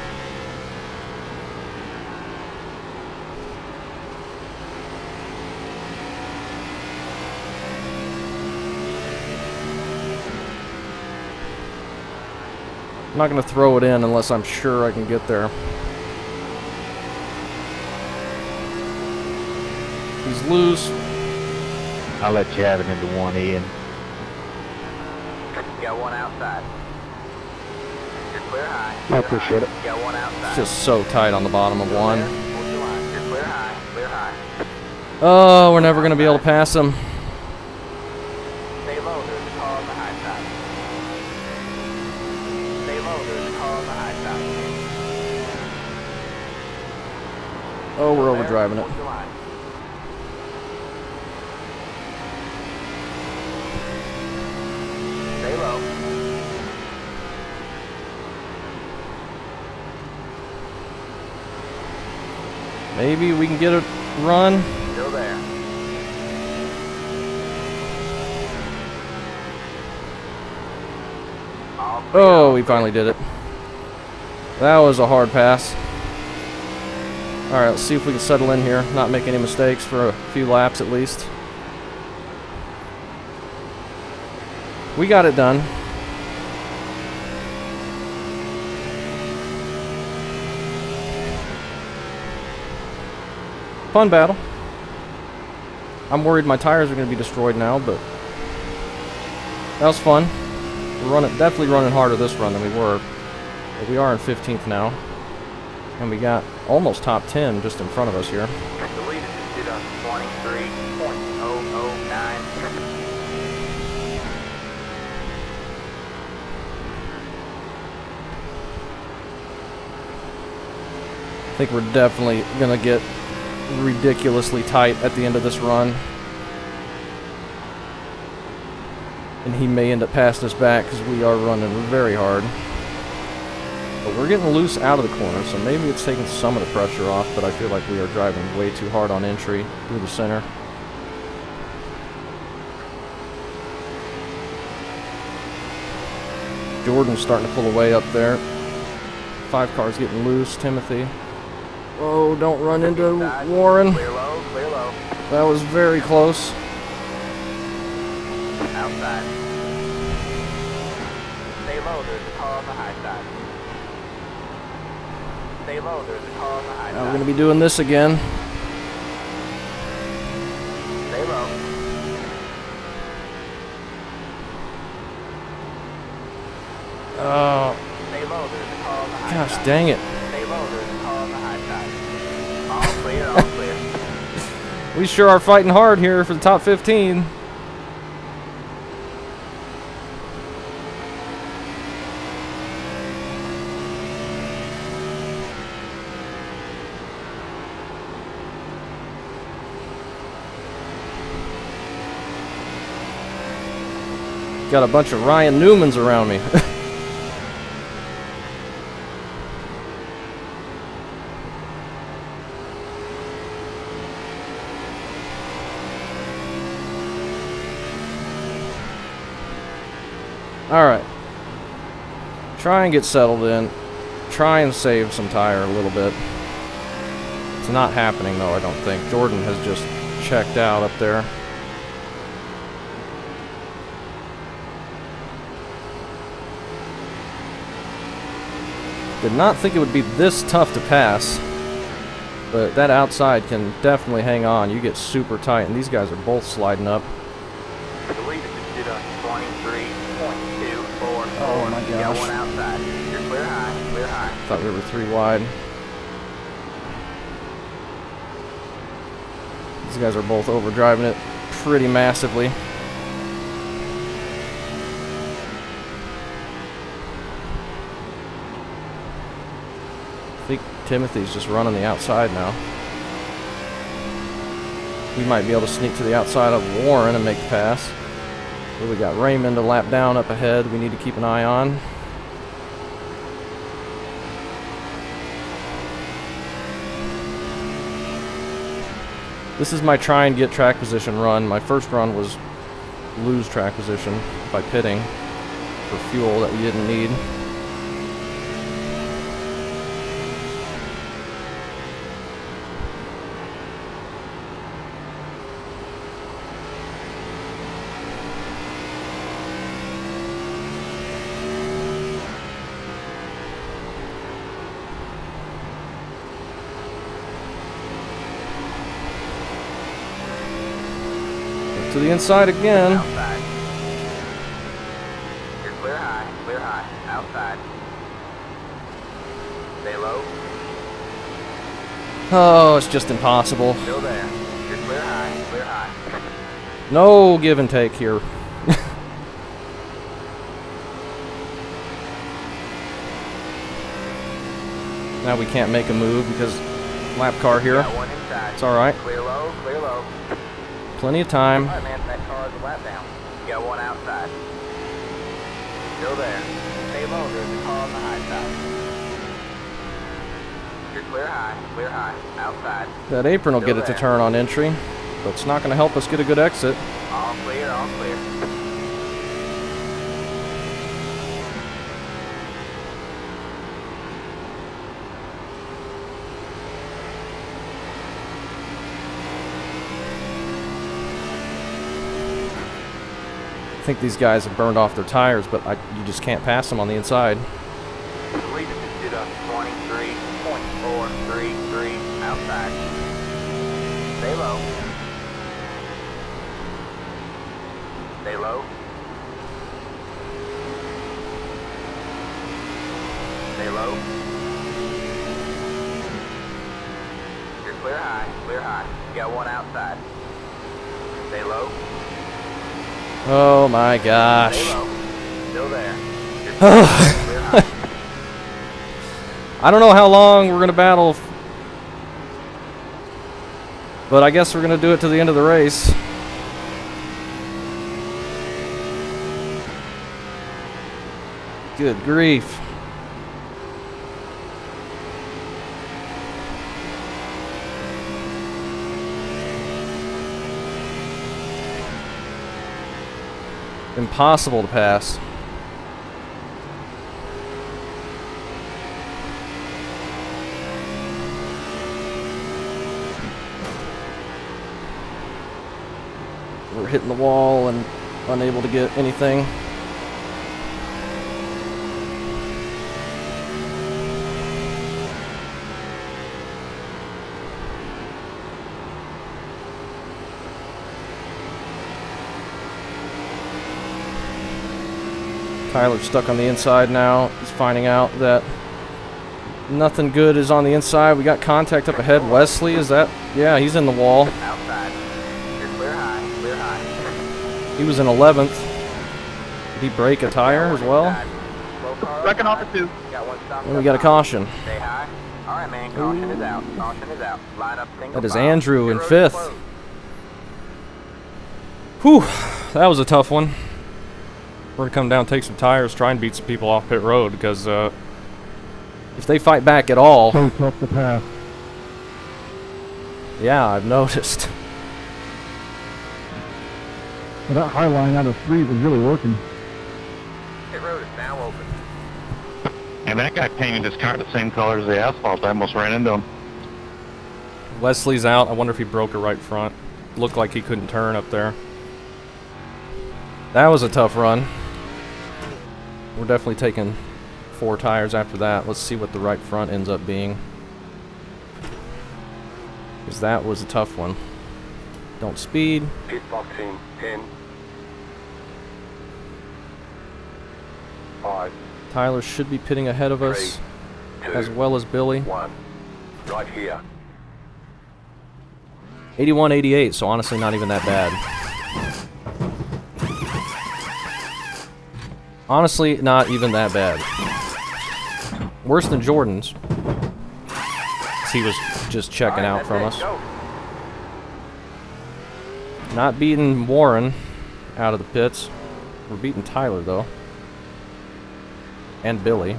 I'm not going to throw it in unless I'm sure I can get there. He's loose. I'll let you have it into 1E and Got one outside. You're clear high. I appreciate it. Got one outside. It's just so tight on the bottom of one. Hold your line. You're clear high. Clear high. Oh, we're never going to be able to pass him. Stay low. There's a car on the high side. Stay low. There's a car on the high side. Oh, we're overdriving it. Hold your line. Stay low. Maybe we can get a run. Still there. Oh, we finally did it. That was a hard pass. Alright, let's see if we can settle in here. Not make any mistakes for a few laps at least. We got it done. Fun battle. I'm worried my tires are going to be destroyed now, but That was fun. We're definitely running harder this run than we were. But we are in 15th now. And we got almost top 10 just in front of us here. The lead is 23.009. I think we're definitely going to get ridiculously tight at the end of this run. And he may end up passing us back because we are running very hard. But we're getting loose out of the corner, so maybe it's taking some of the pressure off, but I feel like we are driving way too hard on entry through the center. Jordan's starting to pull away up there. 5 cars getting loose. Timothy. Oh, don't run into Warren. Clear low, clear low. That was very close. Outside. Stay low, there's a car on the high side. Stay low, there's a car on the high Now side. we're going to be doing this again. Stay low. Oh, Stay low, there's a car on the high gosh side. dang it. Stay low, there's a car on the high side. All clear, all clear. We sure are fighting hard here for the top 15. Got a bunch of Ryan Newmans around me. Alright. Try and get settled in. Try and save some tire a little bit. It's not happening though, I don't think. Jordan has just checked out up there. Did not think it would be this tough to pass, but that outside can definitely hang on. You get super tight, and these guys are both sliding up. The lead is 23.244. Oh my You got gosh. one outside. You're clear high, clear high. Thought we were 3 wide. These guys are both overdriving it pretty massively. I think Timothy's just running the outside now. We might be able to sneak to the outside of Warren and make the pass. But we got Raymond a lap down up ahead we need to keep an eye on. This is my try and get track position run. My first run was lose track position by pitting for fuel that we didn't need. To the inside again. Outside. You're clear high, outside. Stay low, Oh, it's just impossible. still there. You're clear high. No give and take here. Now we can't make a move because lap car here. Got one inside. It's alright. Clear low, clear low. Plenty of time. Alright man, that car is a lap down. You got one outside. Still there. Stay low, there's a car on the high side. You're clear high, outside. That apron will Still get it to there. turn on entry, but it's not going to help us get a good exit. All clear, all clear. I think these guys have burned off their tires, but you just can't pass them on the inside. The lead is to 23.433 outside. Stay low. Stay low. Stay low. You're clear high, clear high. You got one outside. Stay low. Oh my gosh. Stay low. Still there. You're clear high. I don't know how long we're going to battle, but I guess we're going to do it to the end of the race. Good grief. Impossible to pass. We're hitting the wall and unable to get anything. Tyler's stuck on the inside now. He's finding out that nothing good is on the inside. We got contact up ahead. Wesley, is that? Yeah, he's in the wall. Outside. You're clear high, clear high. He was in 11th. Did he break a tire as well? Wrecking off at 2. Got one stop. And we got a caution. Stay high. All right, man. Caution is out. Caution is out. Line up single That is file. Andrew in Your road is 5th. closed. Whew, that was a tough one. We're gonna come down, take some tires, try and beat some people off pit road, because if they fight back at all, So tough to pass. yeah, I've noticed. Well, that high line out of 3 was really working. Pit road is now open. And that guy painted his car the same color as the asphalt. I almost ran into him. Wesley's out. I wonder if he broke a right front. Looked like he couldn't turn up there. That was a tough run. We're definitely taking 4 tires after that. Let's see what the right front ends up being, because that was a tough one. Don't speed. Pit box in 10. 5. Tyler should be pitting ahead of us, 3, 2, as well as Billy. 1. Right here. 81-88, so honestly not even that bad. Honestly, not even that bad. Worse than Jordan's. He was just checking out from us. Not beating Warren out of the pits. We're beating Tyler, though. And Billy.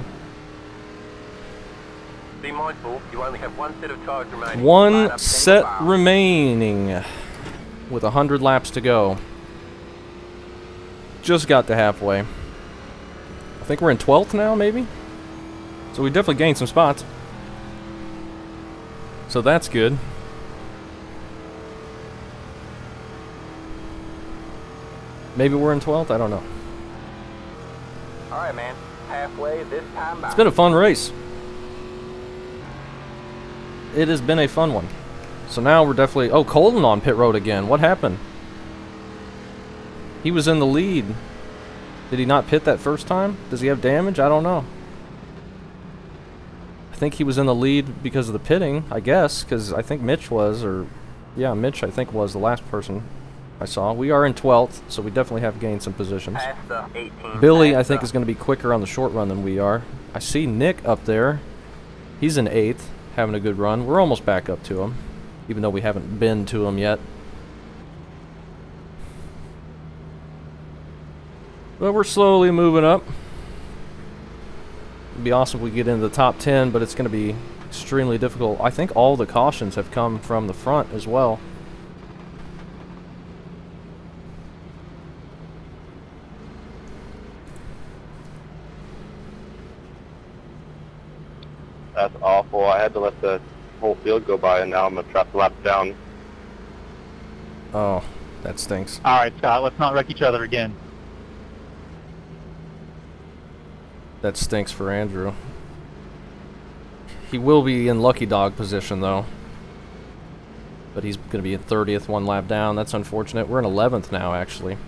Be mindful, you only have one set of tires remaining. Line One up set single file. remaining with 100 laps to go. Just got to halfway. I think we're in 12th now, maybe? So we definitely gained some spots. So that's good. Maybe we're in 12th? I don't know. All right, man. Halfway this time by. It's been a fun race. It has been a fun one. So now we're definitely... Oh, Colton on pit road again. What happened? He was in the lead. Did he not pit that first time? Does he have damage? I don't know. I think he was in the lead because of the pitting, I guess, because I think Mitch was, or... Yeah, Mitch, I think, was the last person I saw. We are in 12th, so we definitely have gained some positions. Past the 18. Billy, I past think, the- is going to be quicker on the short run than we are. I see Nick up there. He's in 8th, having a good run. We're almost back up to him, even though we haven't been to him yet. But we're slowly moving up. It'd be awesome if we get into the top 10, but it's going to be extremely difficult. I think all the cautions have come from the front as well. That's awful. I had to let the whole field go by, and now I'm a trapped lap down. Oh, that stinks. All right, Scott, let's not wreck each other again. That stinks for Andrew. He will be in lucky dog position, though. But he's going to be in 30th, 1 lap down. That's unfortunate. We're in 11th now, actually.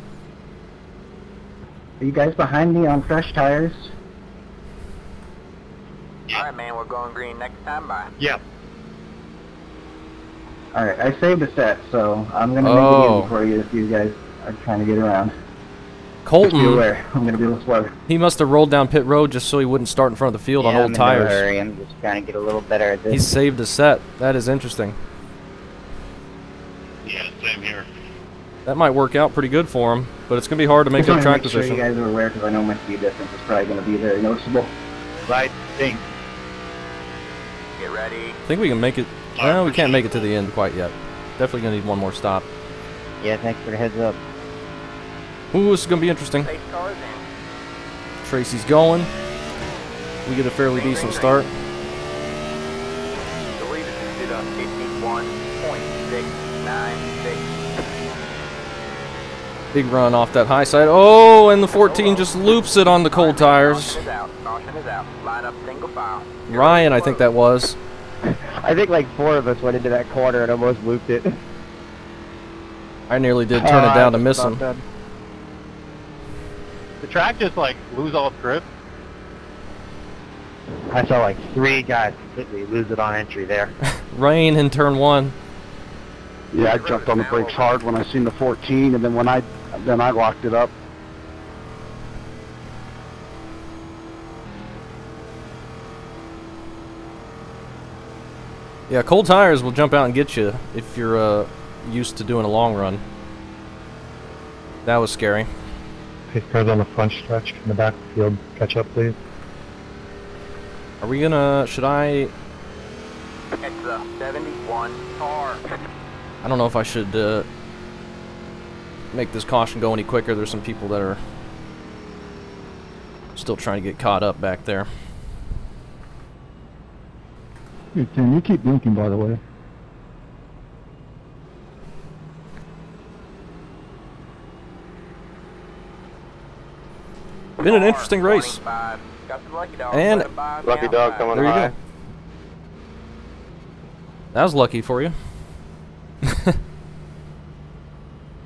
Are you guys behind me on fresh tires? Yeah. Alright, man, we're going green next time. Bye. Yeah. Alright, I saved a set, so I'm gonna make it Oh. easy for you if you guys are trying to get around. Just be Colton, aware, I'm gonna be a little slower. he must have rolled down pit road just so he wouldn't start in front of the field on old tires. I'm just trying to get a little better at this. He saved a set. That is interesting. Yeah, same here. That might work out pretty good for him, but it's going to be hard to make Just that wanna track make sure position. you guys are aware, because I know my speed difference is probably going to be very noticeable. Right thing. Get ready. I think we can make it. Well, we can't make it to the end quite yet. Definitely going to need one more stop. Yeah, thanks for the heads up. Ooh, this is going to be interesting. Safe cars in. Tracy's going. We get a fairly decent start. The leader is at 51.696. Big run off that high side. Oh, and the 14 just loops it on the cold tires. Caution is out. Caution is out. Line up single file. Ryan, I think that was. I think like 4 of us went into that corner and almost looped it. I nearly did turn it down to miss him. The track just like lose all grip. I saw like 3 guys completely lose it on entry there. Rain in turn 1. Yeah, I jumped on the brakes hard when I seen the 14, and then when I locked it up. Yeah, cold tires will jump out and get you if you're used to doing a long run. That was scary. Pace cars on the front stretch in the back of the field. Catch up, please. Are we gonna, should I It's the 71 car. don't know if I should make this caution go any quicker. There's some people that are still trying to get caught up back there. Hey, Tim, you keep blinking, by the way. Been an interesting race. 25. Got some lucky dogs. And- Let 'em by Lucky the dog outside. coming There you high. go. That was lucky for you.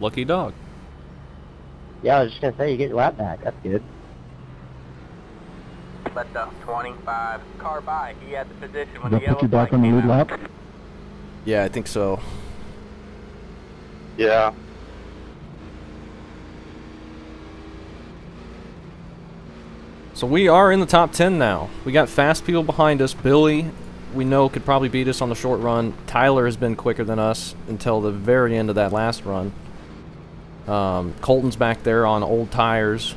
Lucky dog. Yeah, I was just going to say, you get your lap back. That's good. Let the 25 car by. He had the position when Did the that put you yellow back flag on the came lead out. lap? Yeah, I think so. Yeah. So we are in the top 10 now. We got fast people behind us. Billy, we know, could probably beat us on the short run. Tyler has been quicker than us until the very end of that last run. Colton's back there on old tires.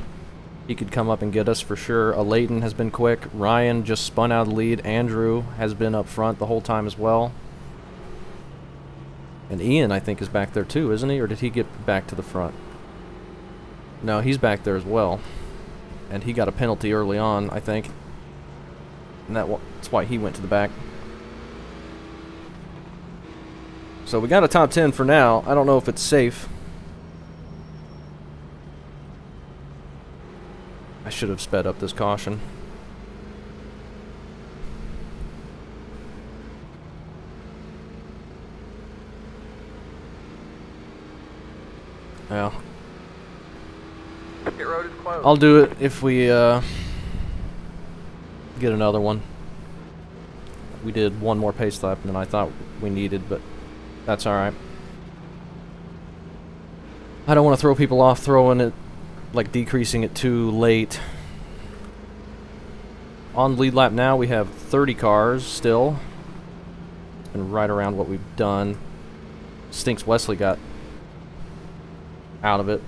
He could come up and get us for sure. Leighton has been quick. Ryan just spun out of the lead. Andrew has been up front the whole time as well. And Ian, I think, is back there too, isn't he? Or did he get back to the front? No, he's back there as well. And he got a penalty early on, I think. And that's why he went to the back. So we got a top 10 for now. I don't know if it's safe. I should have sped up this caution. Yeah. Pit road is closed. I'll do it if we get another one. We did one more pace lap than I thought we needed, but that's alright. I don't want to throw people off throwing it, like decreasing it too late. On lead lap now we have 30 cars still. It's been right around what we've done. Stinks Wesley got out of it.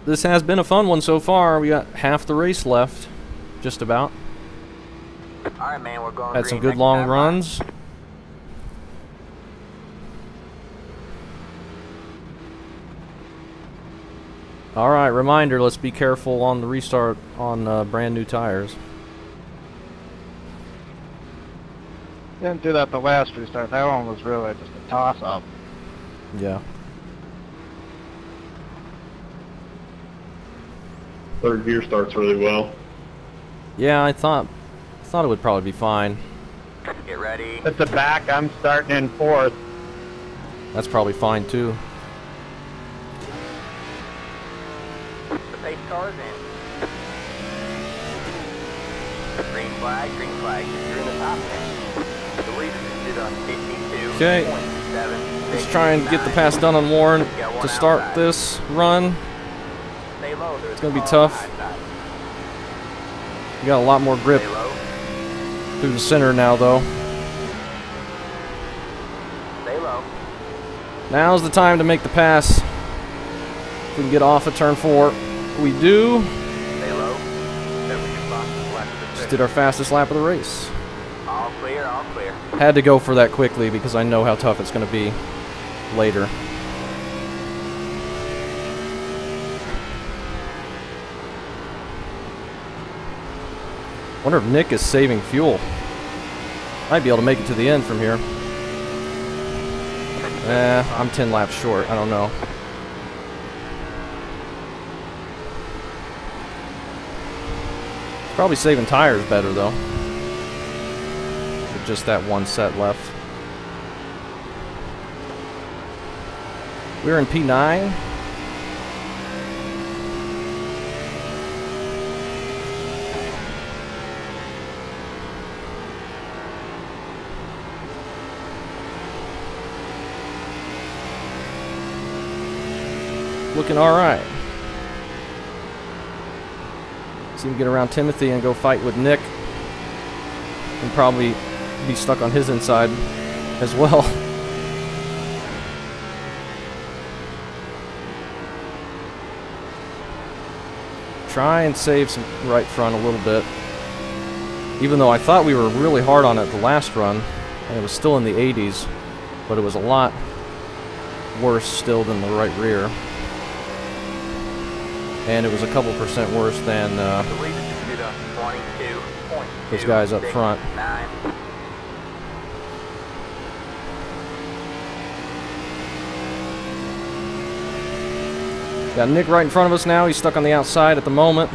This has been a fun one so far. We got half the race left, just about. Alright, man, we're going Had some green good next long time. runs. Alright, reminder, let's be careful on the restart on brand new tires. Didn't do that the last restart. That one was really just a toss-up. Yeah. Third gear starts really well. Yeah, I thought it would probably be fine. Get ready. At the back, I'm starting in 4th. That's probably fine too. The pace car is in. Green flag, green flag. You're in the top 10. The leader is on 52. Okay. Let's try and get the pass done on Warren to start this run. It's going to be tough. We got a lot more grip through the center now, though. Stay low. Now's the time to make the pass. If we can get off at turn 4. We do. Stay low. Just did our fastest lap of the race. All clear, all clear. Had to go for that quickly because I know how tough it's going to be later. Wonder if Nick is saving fuel. Might be able to make it to the end from here. I'm 10 laps short. I don't know. Probably saving tires better though. With just that one set left. We're in P9. Looking alright. See him get around Timothy and go fight with Nick. And probably be stuck on his inside as well. Try and save some right front a little bit. Even though I thought we were really hard on it the last run, and it was still in the 80s, but it was a lot worse still than the right rear. And it was a couple percent worse than those guys up front. Got Nick right in front of us now. He's stuck on the outside at the moment.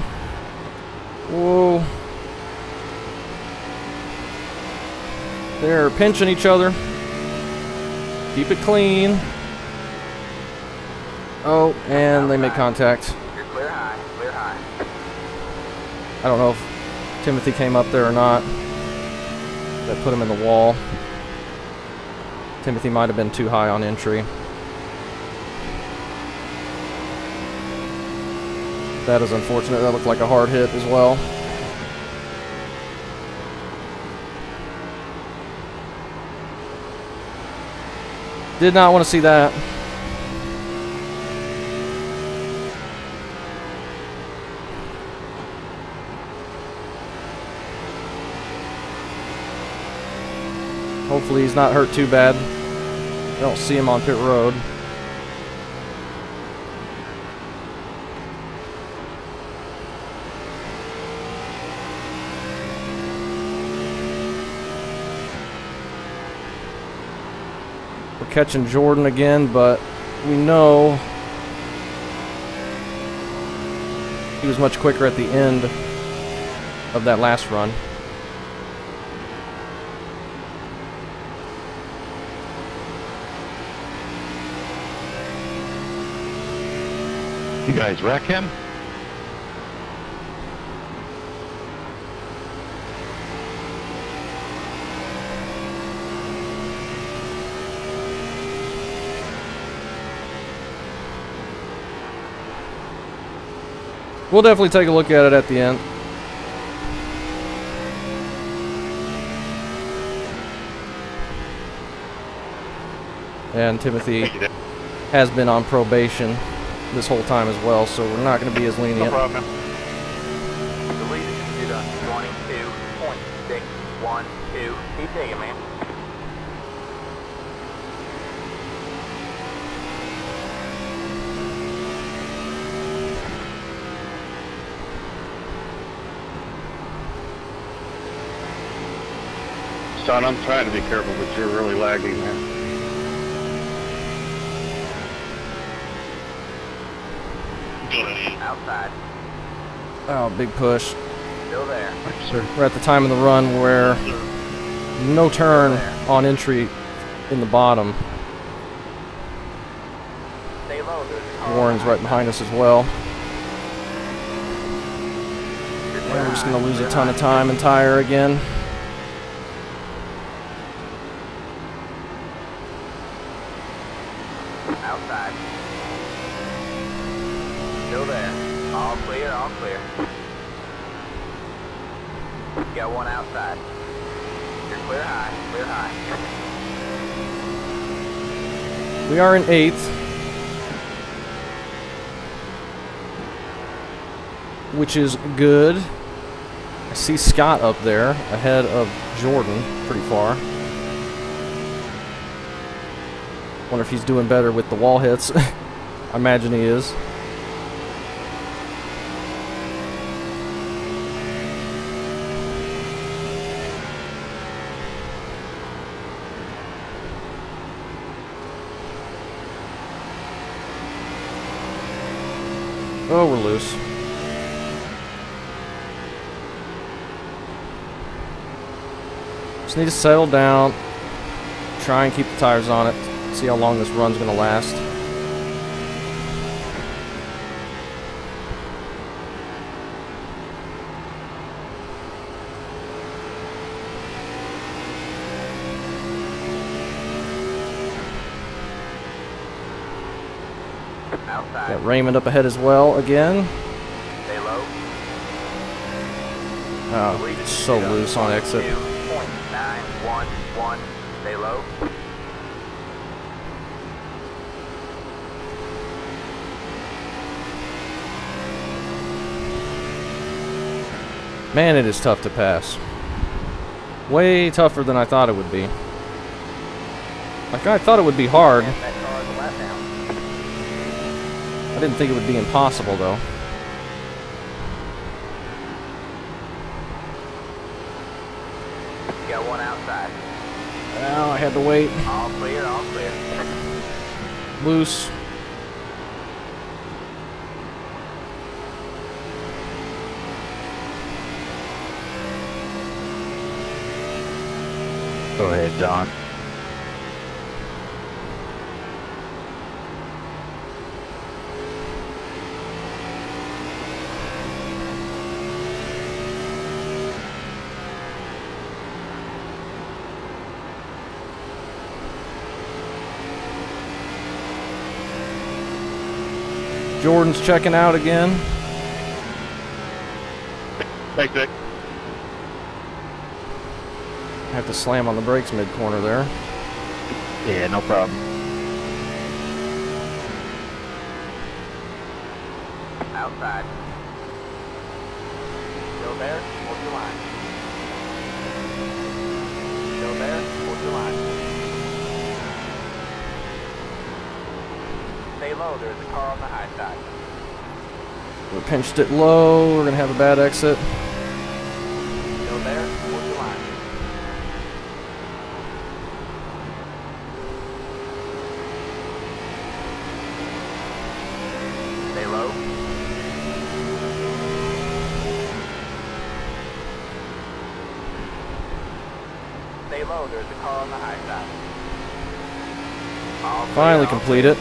Whoa. They're pinching each other. Keep it clean. Oh, and they make contact. Clear high, clear high. I don't know if Timothy came up there or not. That put him in the wall. Timothy might have been too high on entry. That is unfortunate. That looked like a hard hit as well. Did not want to see that. Hopefully he's not hurt too bad. I don't see him on pit road. We're catching Jordan again, but we know he was much quicker at the end of that last run. You guys wreck him? We'll definitely take a look at it at the end. And Timothy has been on probation this whole time as well, so we're not going to be as lenient. No problem. The lead is 22.612. Keep taking, man. Son, I'm trying to be careful, but you're really lagging, man. Outside. Oh, big push. Still there. We're at the time of the run where no turn on entry in the bottom. there's a car Warren's right behind us as well. And we're just going to lose a ton of time and tire again. Outside. Still there. All clear, all clear. Got one outside. You're clear high, clear high. We are in 8th. Which is good. I see Scott up there ahead of Jordan pretty far. Wonder if he's doing better with the wall hits. I imagine he is. Oh, we're loose. Just need to settle down, try and keep the tires on it, see how long this run's going to last. Outside. Got Raymond up ahead as well again. Stay low. Oh, it's so loose on exit. 2.911. Stay low. Man, it is tough to pass. Way tougher than I thought it would be. Like, I thought it would be hard. That car is a lap down. I didn't think it would be impossible, though. Got one outside. Well, I had to wait. All clear, all clear. Loose. Go ahead, John. Jordan's checking out again. Thanks, Vic. I have to slam on the brakes mid-corner there. Yeah, no problem. Outside. Still there? Hold your line. Still there? Hold your line. Stay low. There's a car on the high side. We pinched it low. We're going to have a bad exit. Still there? Hold your line. Stay low. Stay low. There's a car on the high side. All clear, Finally all complete clear. it.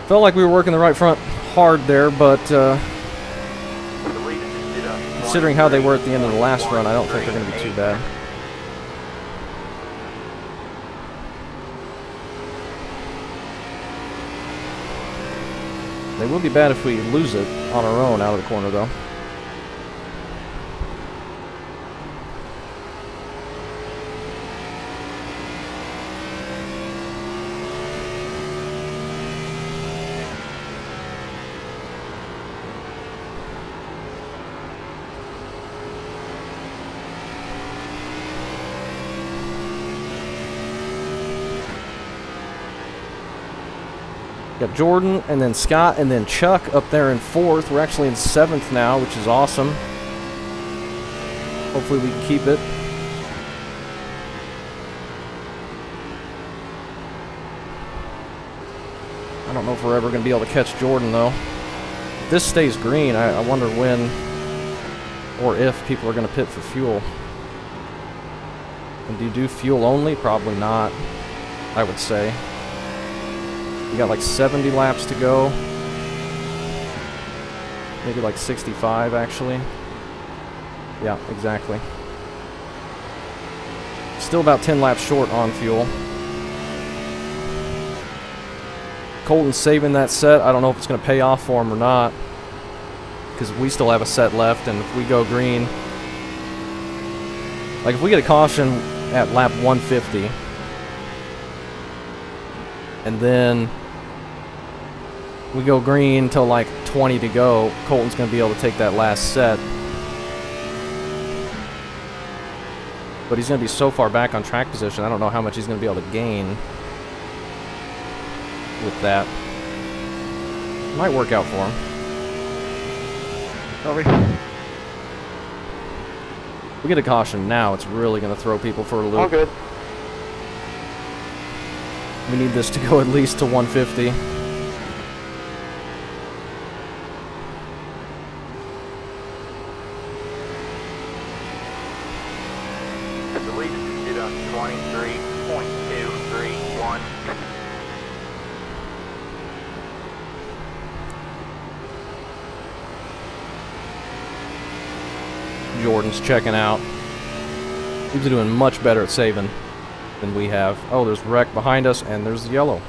Felt like we were working the right front hard there, but considering how they were at the end of the last run, I don't think they're going to be too bad. They will be bad if we lose it on our own out of the corner, though. Got Jordan, and then Scott, and then Chuck up there in 4th. We're actually in 7th now, which is awesome. Hopefully we can keep it. I don't know if we're ever going to be able to catch Jordan, though. If this stays green, I wonder when or if people are going to pit for fuel. And do you do fuel only? Probably not, I would say. You got like 70 laps to go. Maybe like 65, actually. Yeah, exactly. Still about 10 laps short on fuel. Colton's saving that set. I don't know if it's going to pay off for him or not, because we still have a set left, and if we go green... Like, if we get a caution at lap 150, and then we go green till like 20 to go, Colton's going to be able to take that last set. But he's going to be so far back on track position, I don't know how much he's going to be able to gain with that. Might work out for him. Over. We get a caution now, it's really going to throw people for a loop. All good. We need this to go at least to 150. The lead is on 23.231. Jordan's checking out. He's doing much better at saving than we have. Oh, there's wreck behind us, and there's yellow.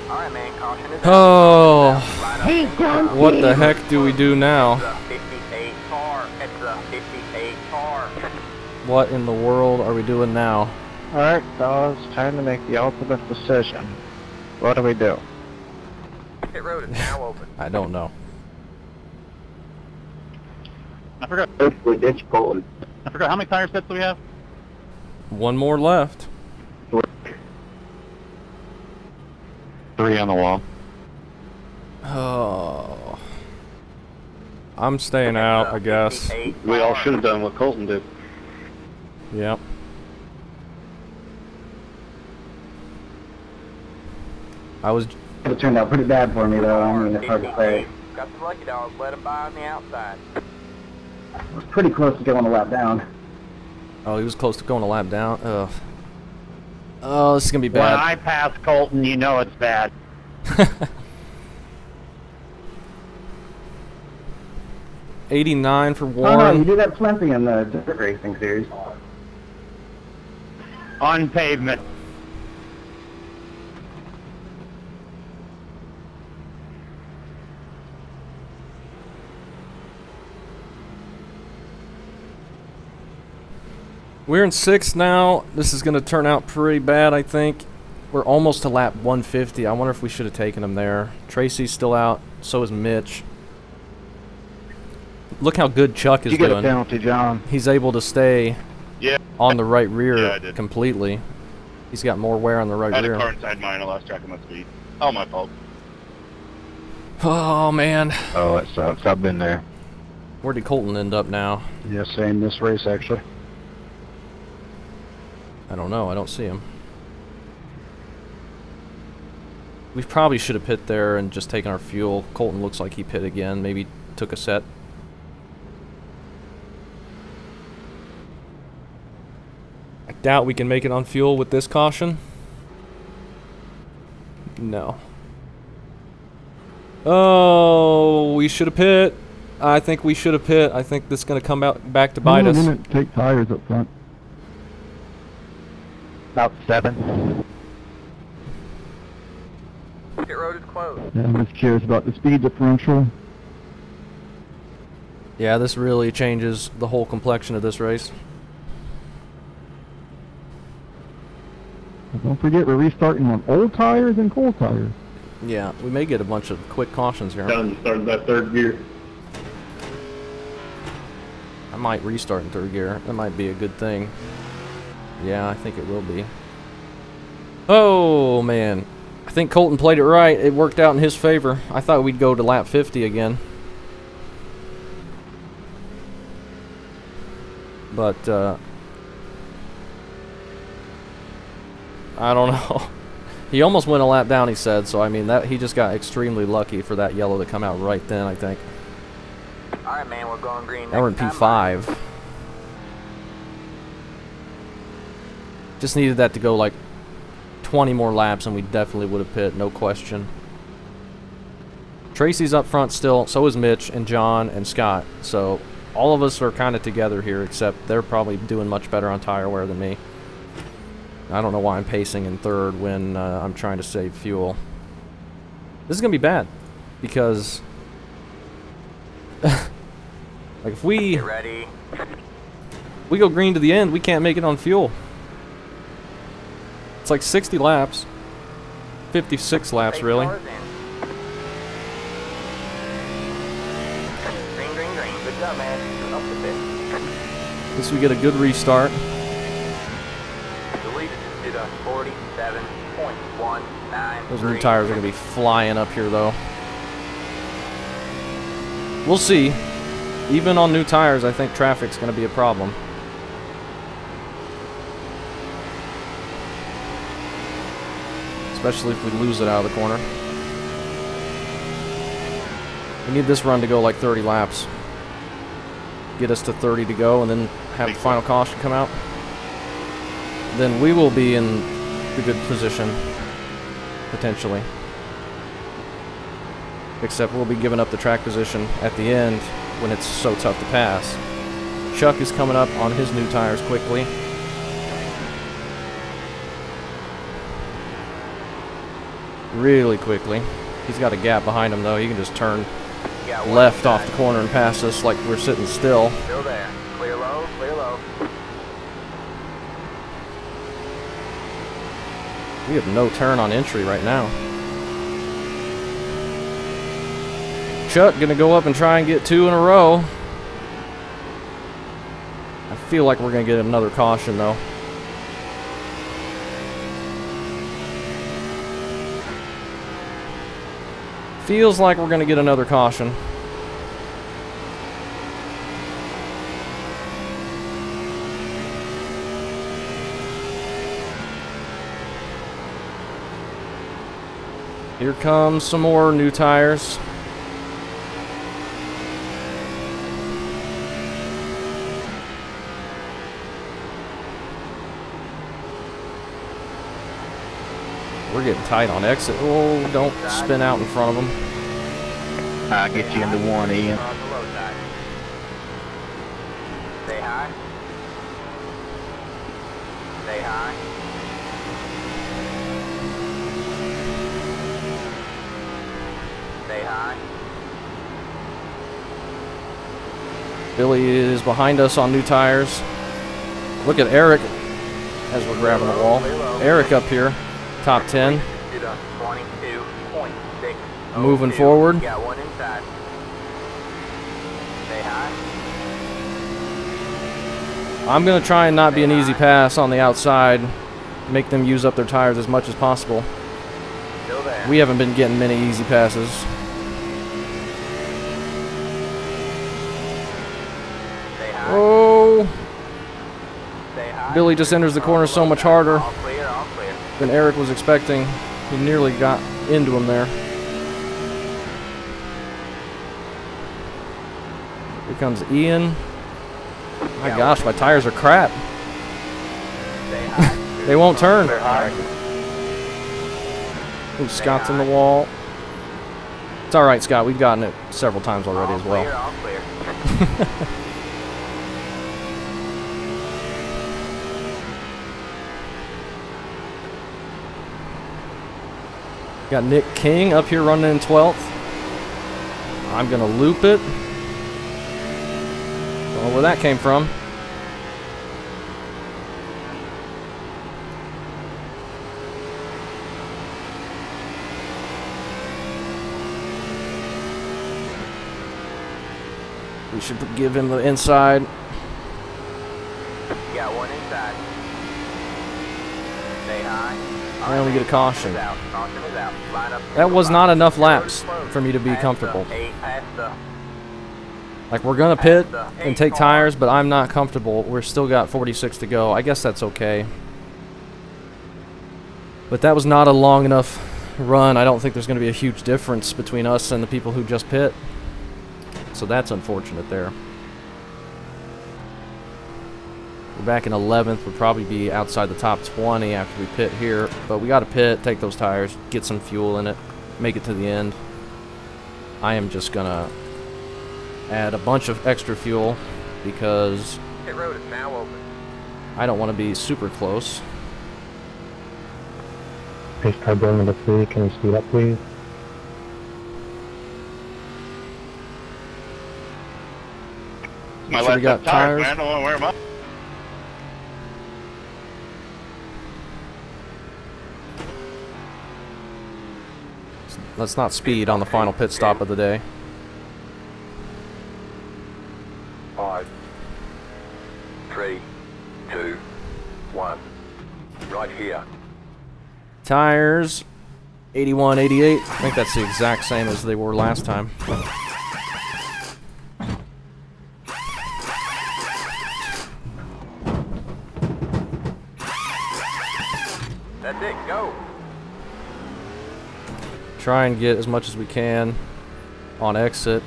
Alright, man, caution is Oh, Hey, John. what the heck do we do now? It's a 58 car. It's a 58 car. What in the world are we doing now? Alright, fellas, time to make the ultimate decision. What do we do? Pit road is now open. I don't know. I forgot. We ditch Colton. I forgot. How many tire sets do we have? One more left. 3 on the wall. Oh. I'm staying out, I guess. We all should have done what Colton did. Yep. I was... It turned out pretty bad for me, though. I mean, it's hard to say. Got the lucky dogs. Let them by on the outside. It was pretty close to going a lap down. Oh, he was close to going a lap down. Ugh. Oh, this is gonna be When bad. I pass Colton, you know it's bad. 89 for Oh, no, you Warren. do that plenty in the dirt racing series. On pavement. We're in 6th now. This is gonna turn out pretty bad, I think. We're almost to lap 150. I wonder if we should have taken him there. Tracy's still out. So is Mitch. Look how good Chuck is Did you get a doing. penalty, John? He's able to stay Yeah. on the right rear Yeah, I did. completely. He's got more wear on the right I had a rear. car inside mine. I lost track of my speed. Oh, my fault. Oh man, Oh, that sucks. I've been there. where did Colton end up now? Yeah, same this race, actually. I don't know. I don't see him. We probably should have pit there and just taken our fuel. Colton looks like he pit again. Maybe took a set. I doubt we can make it on fuel with this caution. No. Oh, we should have pit. I think we should have pit. I think this is going to come out back to bite us. Take tires up front. About 7. Pit road is closed. Yeah, I'm just curious about the speed differential. Yeah, this really changes the whole complexion of this race. Don't forget, we're restarting on old tires and cold tires. Yeah, we may get a bunch of quick cautions here. Done, started that third gear. I might restart in 3rd gear. That might be a good thing. Yeah, I think it will be. Oh, man. I think Colton played it right. It worked out in his favor. I thought we'd go to lap 50 again. But, I don't know. He almost went a lap down, he said, so I mean, that he just got extremely lucky for that yellow to come out right then, I think. Alright, man, we're going green. Now we're in next time. P5. Just needed that to go like 20 more laps and we definitely would have pit, no question. Tracy's up front still, so is Mitch and John and Scott. So all of us are kind of together here, except they're probably doing much better on tire wear than me. I don't know why I'm pacing in third when I'm trying to save fuel. This is going to be bad, because like if we go green to the end, we can't make it on fuel. It's like 60 laps. 56 laps, really. Green, green, green. Good job, man. Up the pit. At least we get a good restart. The lead is to 47.193. Those new tires are going to be flying up here, though. We'll see. Even on new tires, I think traffic's going to be a problem. Especially if we lose it out of the corner. We need this run to go like 30 laps. Get us to 30 to go, and then have the final caution come out. Then we will be in a good position, potentially. Except we'll be giving up the track position at the end when it's so tough to pass. Chuck is coming up on his new tires quickly. Really quickly. He's got a gap behind him, though. He can just turn left off the corner and pass us like we're sitting still. Still there. Clear low, clear low. We have no turn on entry right now. Chuck gonna go up and try and get 2 in a row. I feel like we're gonna get another caution, though. Feels like we're going to get another caution. Here comes some more new tires. We're getting tight on exit. Oh, don't spin out in front of them. I'll get you into one, Ian. On the low side. Stay high. Stay high. Stay high. Billy is behind us on new tires. Look at Eric as we're grabbing the wall. Eric up here. Top 10. Moving forward. Got one inside. Stay high. I'm going to try and not be an easy pass on the outside. Make them use up their tires as much as possible. Still there. We haven't been getting many easy passes. Stay high. Oh! Stay high. Billy just enters the corner so much harder All clear, all clear. than Eric was expecting. He nearly got into him there. Here comes Ian. My gosh, my tires are crap. Stay high. They won't turn. Clear high. Ooh, Scott's in the wall. It's alright, Scott. We've gotten it several times already All as well. clear, all clear. Got Nick King up here running in 12th. I'm going to loop it. Don't know where that came from. We should give him the inside. Got one inside. Stay high. And we get a caution. Caution is out. Line up. That was not enough laps for me to be comfortable. Like, we're going to pit and take tires, but I'm not comfortable. We're still got 46 to go. I guess that's okay. But that was not a long enough run. I don't think there's going to be a huge difference between us and the people who just pit. So that's unfortunate there. We're back in 11th. We'll probably be outside the top 20 after we pit here. But we got to pit, take those tires, get some fuel in it, make it to the end. I am just going to add a bunch of extra fuel because Pit road is now open. I don't want to be super close. Pace car burn number 3, can you speed up please? My Sure we left got tires, tires. man. I don't want to wear them up. Let's not speed on the final pit stop of the day. 5, 3, 2, 1. Right here. Tires, 81, 88. I think that's the exact same as they were last time. That's it, go. Try and get as much as we can on exit.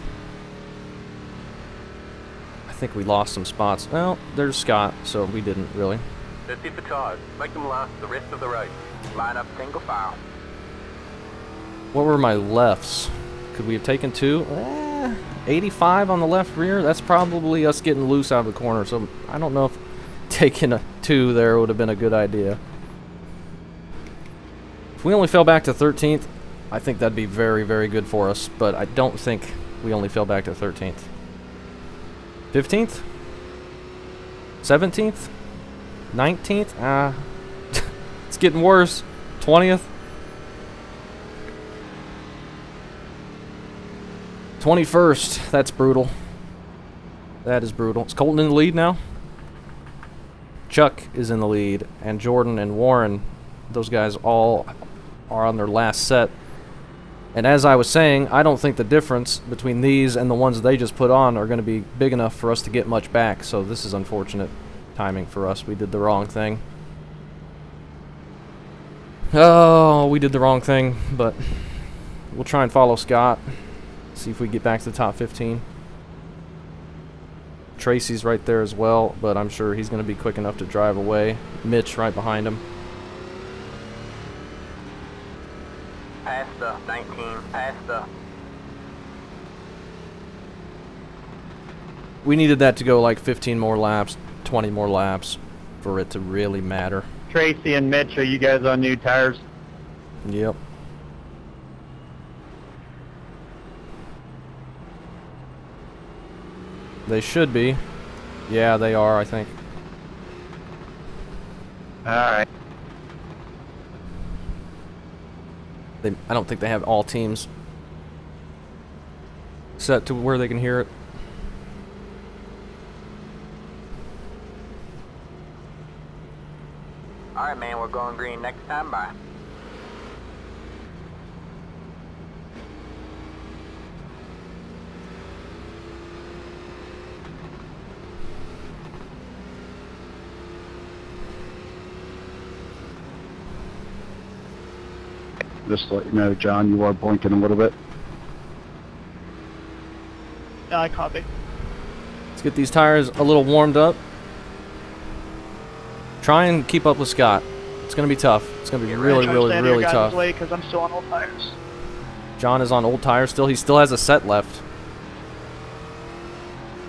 I think we lost some spots. Well, there's Scott, so we didn't really. Let's hit the cars. Make them last the rest of the race. Line up single file. What were my lefts? Could we have taken 2? 85 on the left rear? That's probably us getting loose out of the corner, so I don't know if taking a 2 there would have been a good idea. If we only fell back to 13th, I think that'd be very, very good for us, but I don't think we only fell back to 13th. 15th? 17th? 19th? It's getting worse. 20th? 21st. That's brutal. That is brutal. Is Colton in the lead now? Chuck is in the lead, and Jordan and Warren, those guys all are on their last set. And as I was saying, I don't think the difference between these and the ones they just put on are going to be big enough for us to get much back. So this is unfortunate timing for us. We did the wrong thing. Oh, we did the wrong thing, but we'll try and follow Scott. See if we get back to the top 15. Tracy's right there as well, but I'm sure he's going to be quick enough to drive away. Mitch right behind him. Past the 19, past the... We needed that to go like 15 more laps, 20 more laps for it to really matter. Tracy and Mitch, are you guys on new tires? Yep. They should be. Yeah, they are, I think. Alright. I don't think they have all teams set to where they can hear it. Alright, man, we're going green next time. Bye. Just to let you know, John, you are blinking a little bit. Yeah, I copy. Let's get these tires a little warmed up. Try and keep up with Scott. It's going to be tough. It's going to be really, really, really tough. Because I'm still on old tires. John is on old tires still. He still has a set left.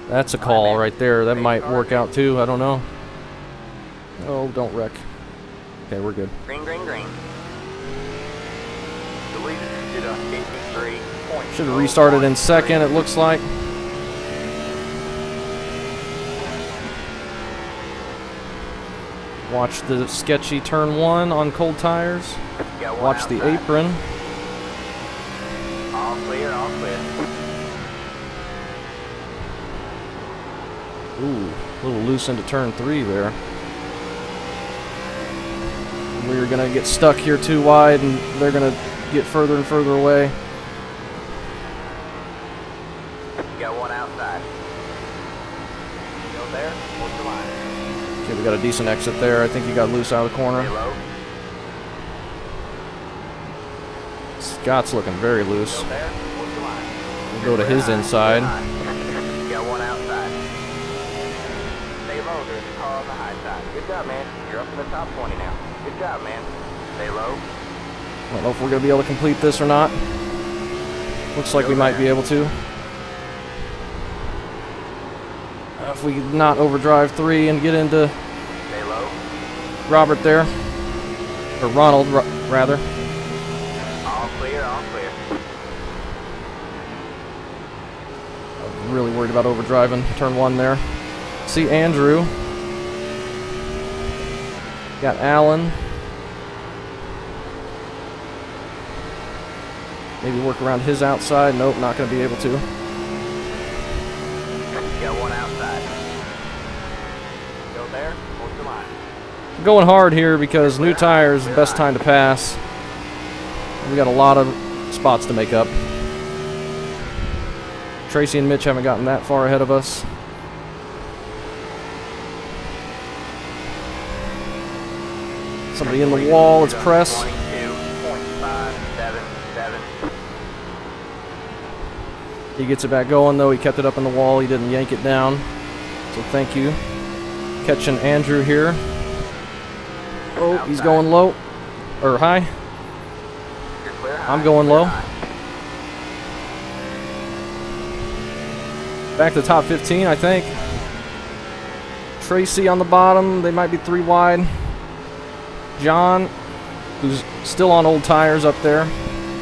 That's a call right there. That might work out too. I don't know. Oh, don't wreck. Okay, we're good. Green, green, green. Deleted to the 53 point. Should have restarted in second, it looks like. Watch the sketchy turn 1 on cold tires. Watch the apron. All clear, all clear. Ooh, a little loose into turn 3 there. We're going to get stuck here too wide, and they're going to get further and further away. Got one outside. Still there? What's the line? Okay, we got a decent exit there. I think he got loose out of the corner. Hello? Scott's looking very loose. Still there? What's the line? We'll go to his inside. Got one outside. Stay low, there's a car on the high side. Good job, man. You're up in the top 20 now. Good job, man. Stay low. I don't know if we're going to be able to complete this or not. Looks like we might be able to. If we not overdrive 3 and get into Stay low. Robert there. Or Ronald, rather. All clear, all clear. I'm really worried about overdriving turn 1 there. See Andrew. Got Alan. Maybe work around his outside. Nope, not going to be able to. Got one outside. Go there, hold the line. I'm going hard here because new tires, the best time to pass. We got a lot of spots to make up. Tracy and Mitch haven't gotten that far ahead of us. Somebody in the wall, let's press. 22.577. He gets it back going though, he kept it up on the wall, he didn't yank it down. So thank you. Catching Andrew here. Oh, he's going low. Or high. You're clear high. I'm going low. Back to the top 15, I think. Tracy on the bottom, they might be 3 wide. John, who's still on old tires up there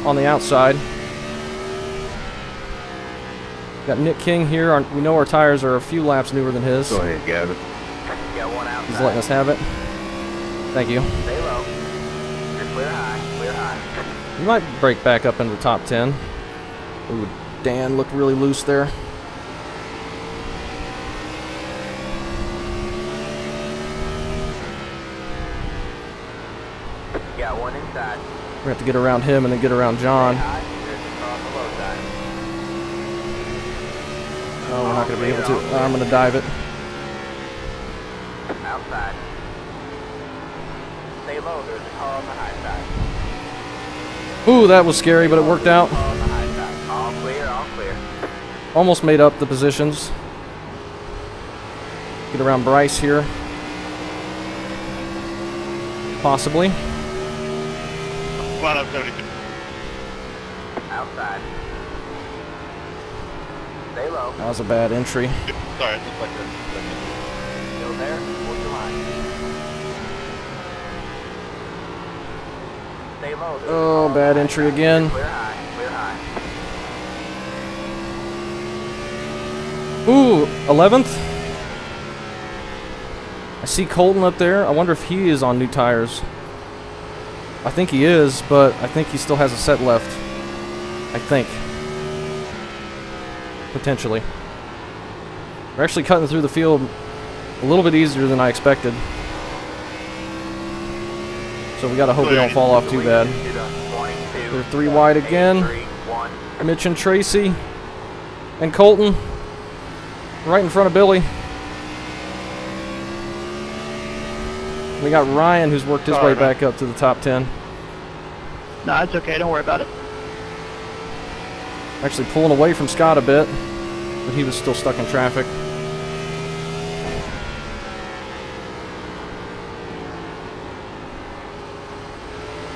on the outside. Got Nick King here. We know our tires are a few laps newer than his. Go ahead, Gavin. Got one outside. He's letting us have it. Thank you. Stay low. You're clear high, clear high. We might break back up into the top 10. Ooh, Dan looked really loose there. Got one inside. We have to get around him and then get around John. Stay high. There's a car on the low side. Oh, we're not going to be able to. I'm going to dive it. Outside. Stay low, there's a car on the high side. Ooh, that was scary, but it worked out. Car on the high side. All clear, all clear. Almost made up the positions. Get around Bryce here. Possibly. Come on up, 72. Outside. Stay low. That was a bad entry. Sorry, just like this. Still there, hold your line. Stay low. there's a car Oh, on the bad high entry side. again. Clear high, clear high. Ooh, 11th. I see Colton up there. I wonder if he is on new tires. I think he is, but I think he still has a set left. I think. Potentially. We're actually cutting through the field a little bit easier than I expected. So we gotta hope we don't fall off too bad. They're 3 wide again. Mitch and Tracy. And Colton. Right in front of Billy. We got Ryan, who's worked his way back up to the top 10. No, it's okay. Don't worry about it. Actually pulling away from Scott a bit, but he was still stuck in traffic.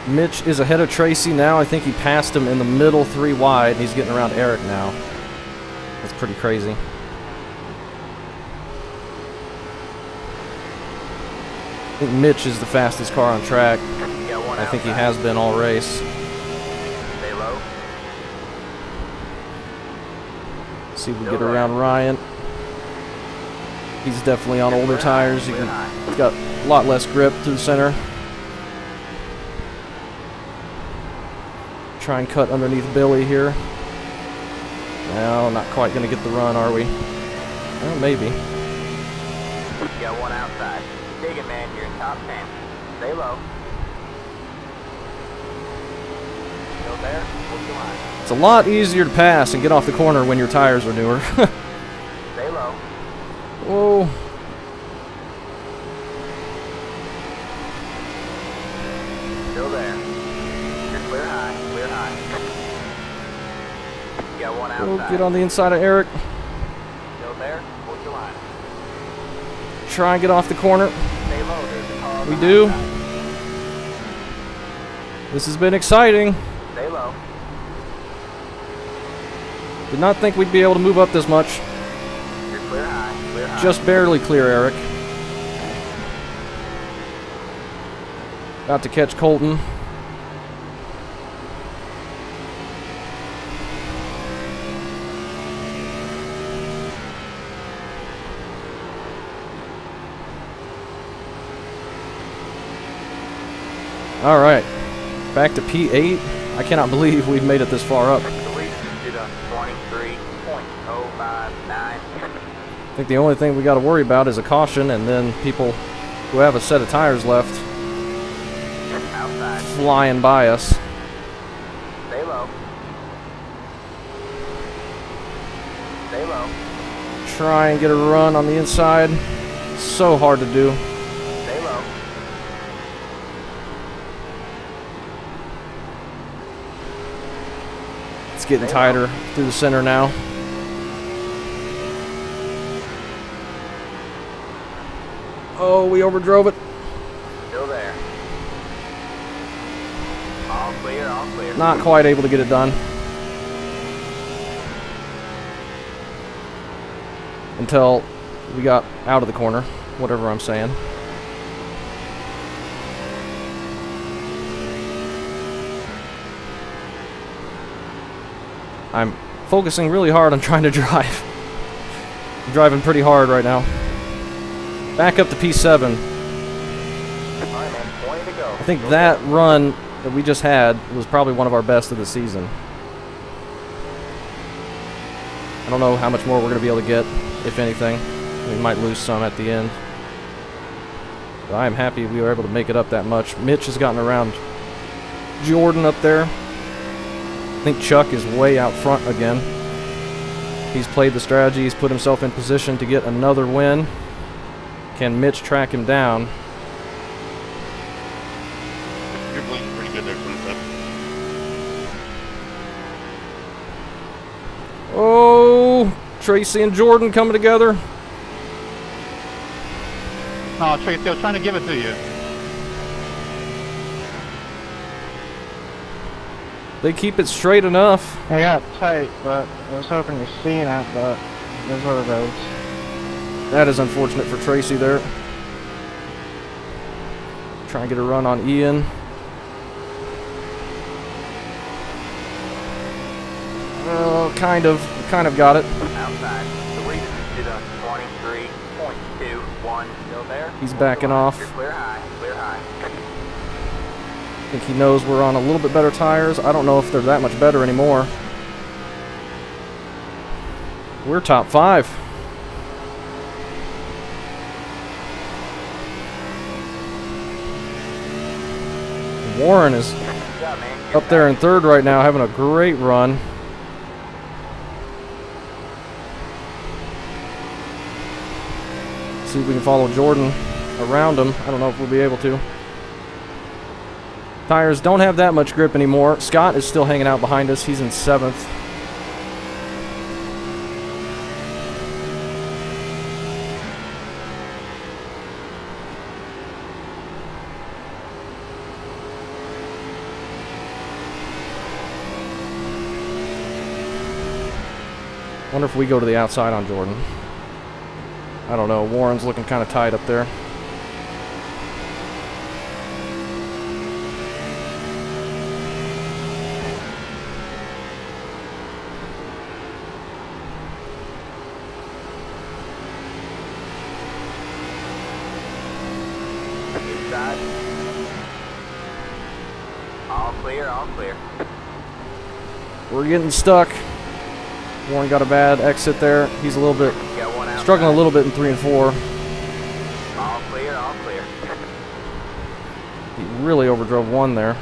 Mitch is ahead of Tracy now. I think he passed him in the middle 3 wide. He's getting around Eric now. That's pretty crazy. I think Mitch is the fastest car on track. I think he has been all race. Stay low. See if we get around Ryan. He's definitely on older tires. He's got a lot less grip through the center. Try and cut underneath Billy here. No, not quite going to get the run, are we? Well, maybe. Got one outside. Dig it, man. You're in top 10. Stay low. Still there? Hold your line. It's a lot easier to pass and get off the corner when your tires are newer. Stay low. Whoa. Still there. You're clear high. Clear high. Got one outside. Get on the inside of Eric. Still there? Hold your line. Try and get off the corner. Stay low, there's a car on We the do. high side. This has been exciting. Stay low. Did not think we'd be able to move up this much. You're clear high, clear high. Just barely clear, Eric. About to catch Colton. All right, back to P8. I cannot believe we've made it this far up. 23.059. I think the only thing we got to worry about is a caution, and then people who have a set of tires left Outside. flying by us. Stay low. Stay low. Try and get a run on the inside. So hard to do. Stay low. It's getting tighter through the center now. Oh, we overdrove it. Still there. All clear, all clear. Not quite able to get it done. Until we got out of the corner, whatever I'm saying. I'm focusing really hard on trying to drive. I'm driving pretty hard right now. Back up to P7. All right, man, 20 to go. I think that run that we just had was probably one of our best of the season. I don't know how much more we're going to be able to get, if anything. We might lose some at the end. But I am happy we were able to make it up that much. Mitch has gotten around Jordan up there. I think Chuck is way out front again. He's played the strategy. He's put himself in position to get another win. Can Mitch track him down? You're blinking pretty good there, 27. Oh, Tracy and Jordan coming together. Oh, Tracy, I was trying to give it to you. They keep it straight enough. I got tight, but I was hoping to see that, but there's one of those. That is unfortunate for Tracy there. Try and get a run on Ian. Well, kind of got it. Outside. The reason is 23.21. Still there? He's backing off. You're clear high, clear high. I think he knows we're on a little bit better tires. I don't know if they're that much better anymore. We're top 5. Warren is Yeah, man. You're up there in 3rd right now, having a great run. See if we can follow Jordan around him. I don't know if we'll be able to. Tires don't have that much grip anymore. Scott is still hanging out behind us. He's in 7th. Wonder if we go to the outside on Jordan. I don't know. Warren's looking kind of tight up there. inside. All clear, all clear. We're getting stuck. Warren got a bad exit there. He's a little bit Got one outside. struggling a little bit in 3 and 4. All clear, all clear. He really overdrove 1 there,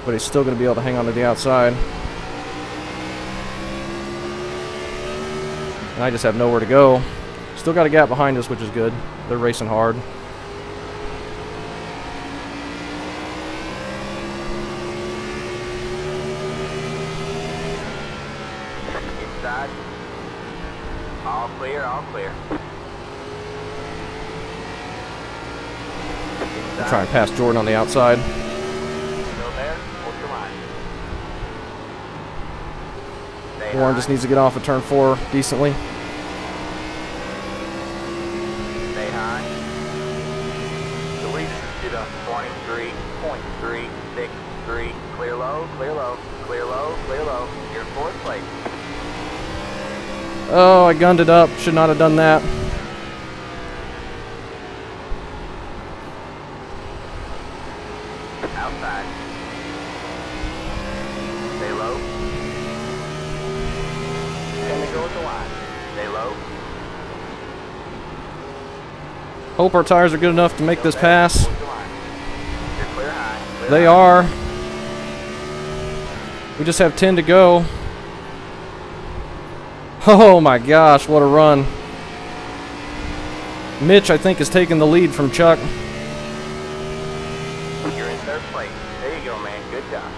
but he's still going to be able to hang on to the outside. And I just have nowhere to go. Still got a gap behind us, which is good. They're racing hard. Inside. All clear, all clear. I'll try and pass Jordan on the outside. Still there? Hold your line. Stay Warren high. just needs to get off of turn 4 decently. Stay high. The lead is shoot up 23.363. Clear low, clear low, clear low, clear low. You're in 4th place. Oh, I gunned it up. Should not have done that. Outside. Stay low. Gonna go with the line. Stay low. Hope our tires are good enough to make this pass. Hold the line. You're clear high. Clear They high. are. We just have 10 to go. Oh my gosh, what a run. Mitch, I think, is taking the lead from Chuck. You're in 3rd place. There you go, man. Good job.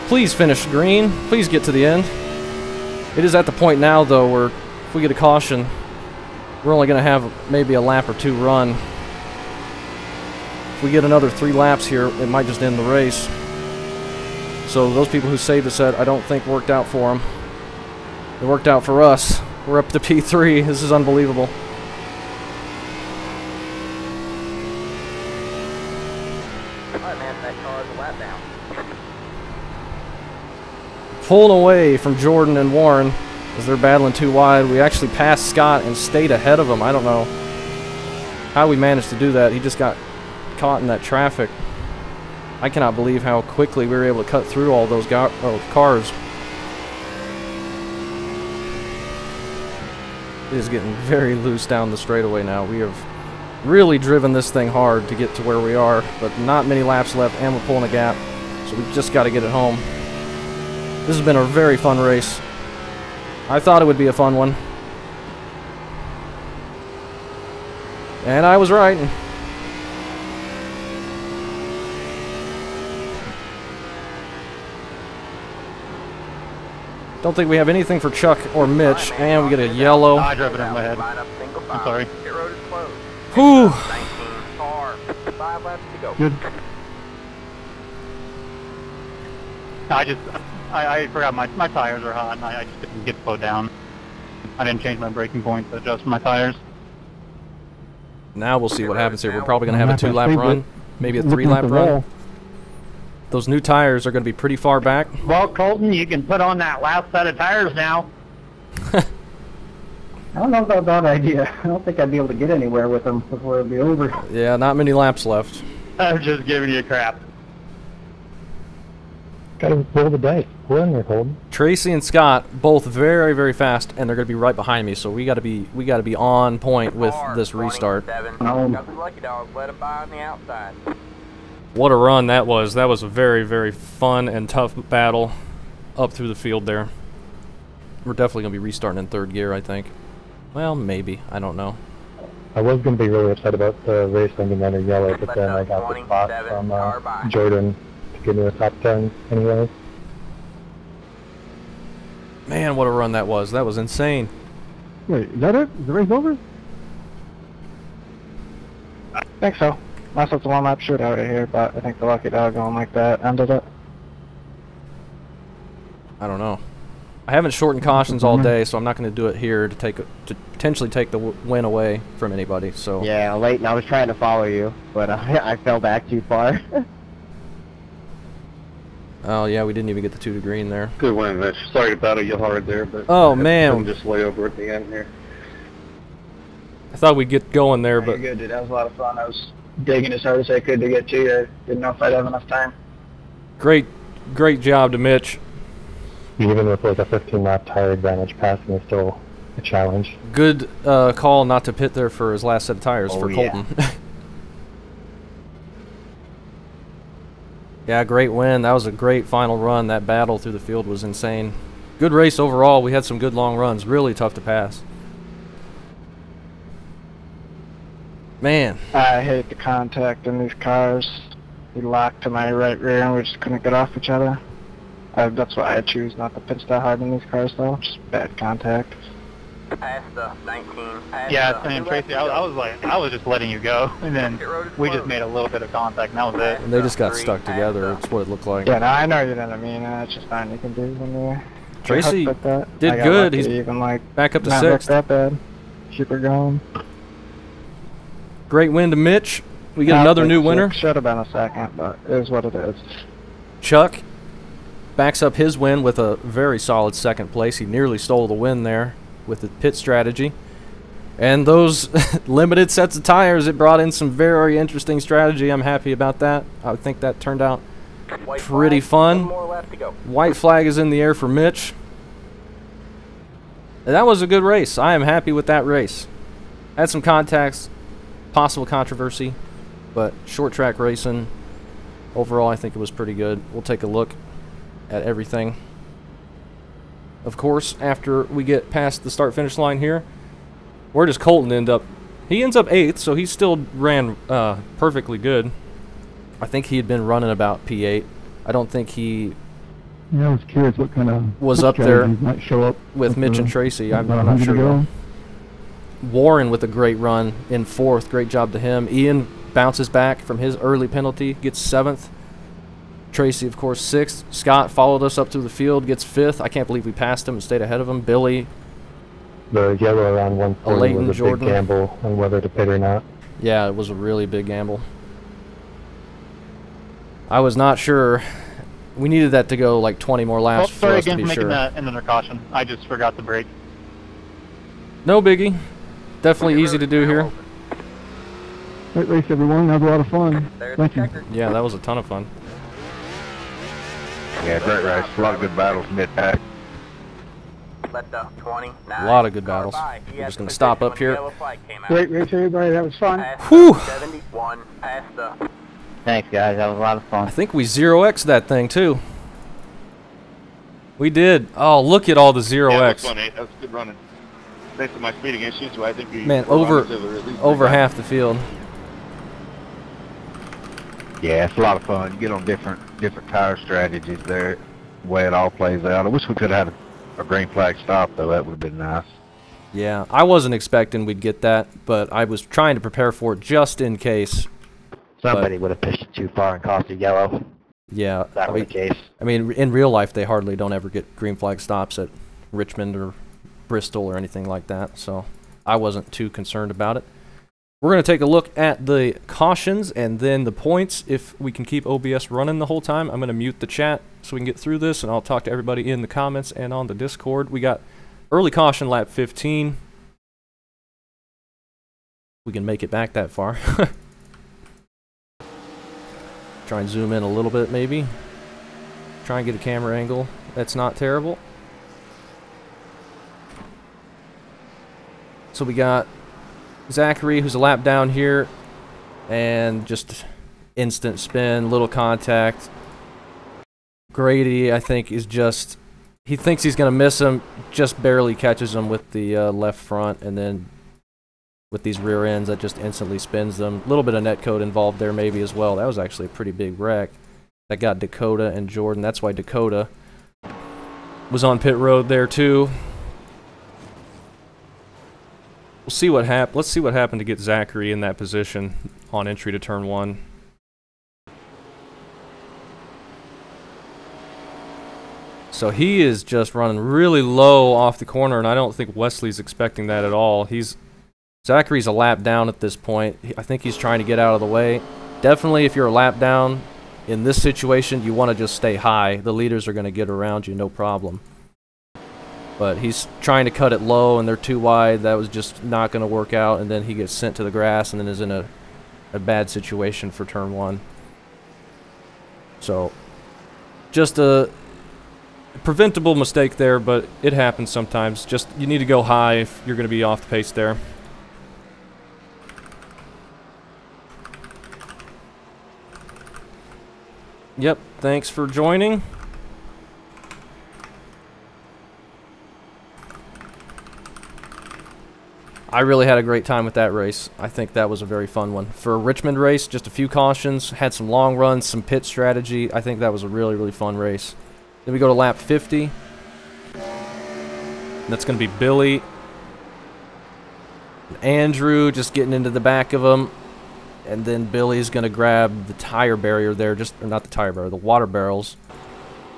Please finish green. Please get to the end. It is at the point now, though, where if we get a caution, we're only going to have maybe a lap or 2 run. If we get another 3 laps here, it might just end the race. So those people who saved us said, I don't think worked out for them. It worked out for us. We're up to P3. This is unbelievable. Alright, man. That car is a lap down. Pulling away from Jordan and Warren as they're battling too wide. We actually passed Scott and stayed ahead of him. I don't know how we managed to do that. He just got caught in that traffic. I cannot believe how quickly we were able to cut through all those cars. It is getting very loose down the straightaway now. We have really driven this thing hard to get to where we are, but not many laps left, and we're pulling a gap, so we've just got to get it home. This has been a very fun race. I thought it would be a fun one. And I was right. Don't think we have anything for Chuck or Mitch, and we get a yellow. I drove it in my head. Line up single file. I'm sorry. Pit road is closed. Whew. 19 car. 5 laps to go. Good. I forgot my tires are hot and I just didn't get slowed down. I didn't change my braking point to adjust my tires. Now we'll see what happens here. We're probably going to have a 2-lap run, maybe a 3-lap run. Those new tires are going to be pretty far back. Well, Colton, you can put on that last set of tires now. I don't know about that idea. I don't think I'd be able to get anywhere with them before it'll be over. Yeah, not many laps left. I'm just giving you crap. Gotta roll the dice. We're in there, Colton. Tracy and Scott both very, very fast, and they're going to be right behind me. So we got to be on point with this restart. 27. Got the lucky dog. Let him by on the outside. What a run that was. That was a very, very fun and tough battle up through the field there. We're definitely going to be restarting in 3rd gear, I think. Well, maybe. I don't know. I was going to be really upset about the race ending under yellow, but then I got the spot from Jordan to give me a top 10 anyway. Man, what a run that was. That was insane. Wait, is that it? Is the race over? I think so. Unless it's a 1-lap shootout right here, but I think the lucky dog going like that ended it. I don't know. I haven't shortened cautions all day, so I'm not going to do it here to potentially take the win away from anybody. So Yeah, Leighton, I was trying to follow you, but I fell back too far. Oh yeah, we didn't even get the 2 to green there. Good win, Mitch. Sorry to battle you hard there, but Oh man, just lay over at the end here. I thought we'd get going there, You're but good, dude. That was a lot of fun. I was digging as hard as I could to get to you. I didn't know if I'd have enough time. great job to Mitch. Even with like a 15-lap tire advantage, passing is still a challenge. Good call not to pit there for his last set of tires for Colton. Yeah, great win. That was a great final run. That battle through the field was insane. Good race overall. We had some good long runs. Really tough to pass. Man. I hate the contact in these cars. He locked to my right rear and we just couldn't get off each other. That's why I choose not to pitch that hard in these cars though. Just bad contact. Past the 19. Past Yeah, the same, Tracy. I was just letting you go, and then we just made a little bit of contact, and that was it. And they just got stuck together. That's what it looked like. Yeah, no, I know you know what I mean. That's just nothing you can do when you're Tracy like that. did I got good. lucky, He's even like back up to not looked 6th. that bad. Keep her going. Great win to Mitch. We get another new winner. Should have been a second, but it is what it is. Chuck backs up his win with a very solid 2nd place. He nearly stole the win there with the pit strategy. And those limited sets of tires, it brought in some very interesting strategy. I'm happy about that. I think that turned out pretty fun. White flag is in the air for Mitch. And that was a good race. I am happy with that race. Had some contacts, possible controversy, but short track racing, overall I think it was pretty good. We'll take a look at everything. Of course, after we get past the start-finish line here, where does Colton end up? He ends up 8th, so he still ran perfectly good. I think he had been running about P8. I don't think he Yeah, I was curious what kind of was up there might show up with Mitch and Tracy. I'm not sure. Warren with a great run in 4th. Great job to him. Ian bounces back from his early penalty, gets 7th. Tracy, of course, 6th. Scott followed us up through the field, gets 5th. I can't believe we passed him and stayed ahead of him. Billy. The yellow around 140 was a Jordan. big gamble on whether to pit or not. Yeah, it was a really big gamble. I was not sure. We needed that to go like 20 more laps for sorry us to again be for making sure. that and under caution. I just forgot to brake. No biggie. Definitely easy to do here. Great race, everyone. That was a lot of fun. Thank you. Yeah, that was a ton of fun. Yeah, great race. A lot of good battles mid-pack. A lot of good battles. We're just going to stop up here. Great race, everybody. That was fun. Whew! Thanks, guys. That was a lot of fun. I think we 0x'd that thing, too. We did. Oh, look at all the 0x. Yeah, that was fun, That was good running. Thanks to my speed against you, so I think we... Man, over half the field. Yeah, it's a lot of fun. You get on different tire strategies there, the way it all plays out. I wish we could have had a green flag stop, though. That would have been nice. Yeah, I wasn't expecting we'd get that, but I was trying to prepare for it just in case. Somebody would have pushed it too far and cost a yellow. Yeah, If that were the case. I mean, in real life, they hardly don't ever get green flag stops at Richmond or Bristol or anything like that, so I wasn't too concerned about it. We're going to take a look at the cautions and then the points. If we can keep OBS running the whole time, I'm going to mute the chat so we can get through this, and I'll talk to everybody in the comments and on the Discord. We got early caution lap 15. We can make it back that far. Try and zoom in a little bit, maybe. Try and get a camera angle that's not terrible. So we got Zachary, who's a lap down here, and just instant spin, little contact. Grady, I think, is just... He thinks he's going to miss him, just barely catches him with the left front, and then with these rear ends, that just instantly spins them. A little bit of netcode involved there maybe as well. That was actually a pretty big wreck. That got Dakota and Jordan. That's why Dakota was on pit road there too. We'll see what happened. Let's see what happened to get Zachary in that position on entry to turn 1. So he is just running really low off the corner, and I don't think Wesley's expecting that at all. Zachary's a lap down at this point. I think he's trying to get out of the way. Definitely, if you're a lap down in this situation, you want to just stay high. The leaders are going to get around you, no problem. But he's trying to cut it low, and they're too wide. That was just not going to work out, and then he gets sent to the grass and then is in a bad situation for turn 1. So, just a preventable mistake there, but it happens sometimes. Just, you need to go high if you're going to be off the pace there. Yep, thanks for joining. I really had a great time with that race. I think that was a very fun one. For a Richmond race, just a few cautions, had some long runs, some pit strategy. I think that was a really, really fun race. Then we go to lap 50. That's going to be Billy, Andrew just getting into the back of him. And then Billy's going to grab the tire barrier there, or not the tire barrier, the water barrels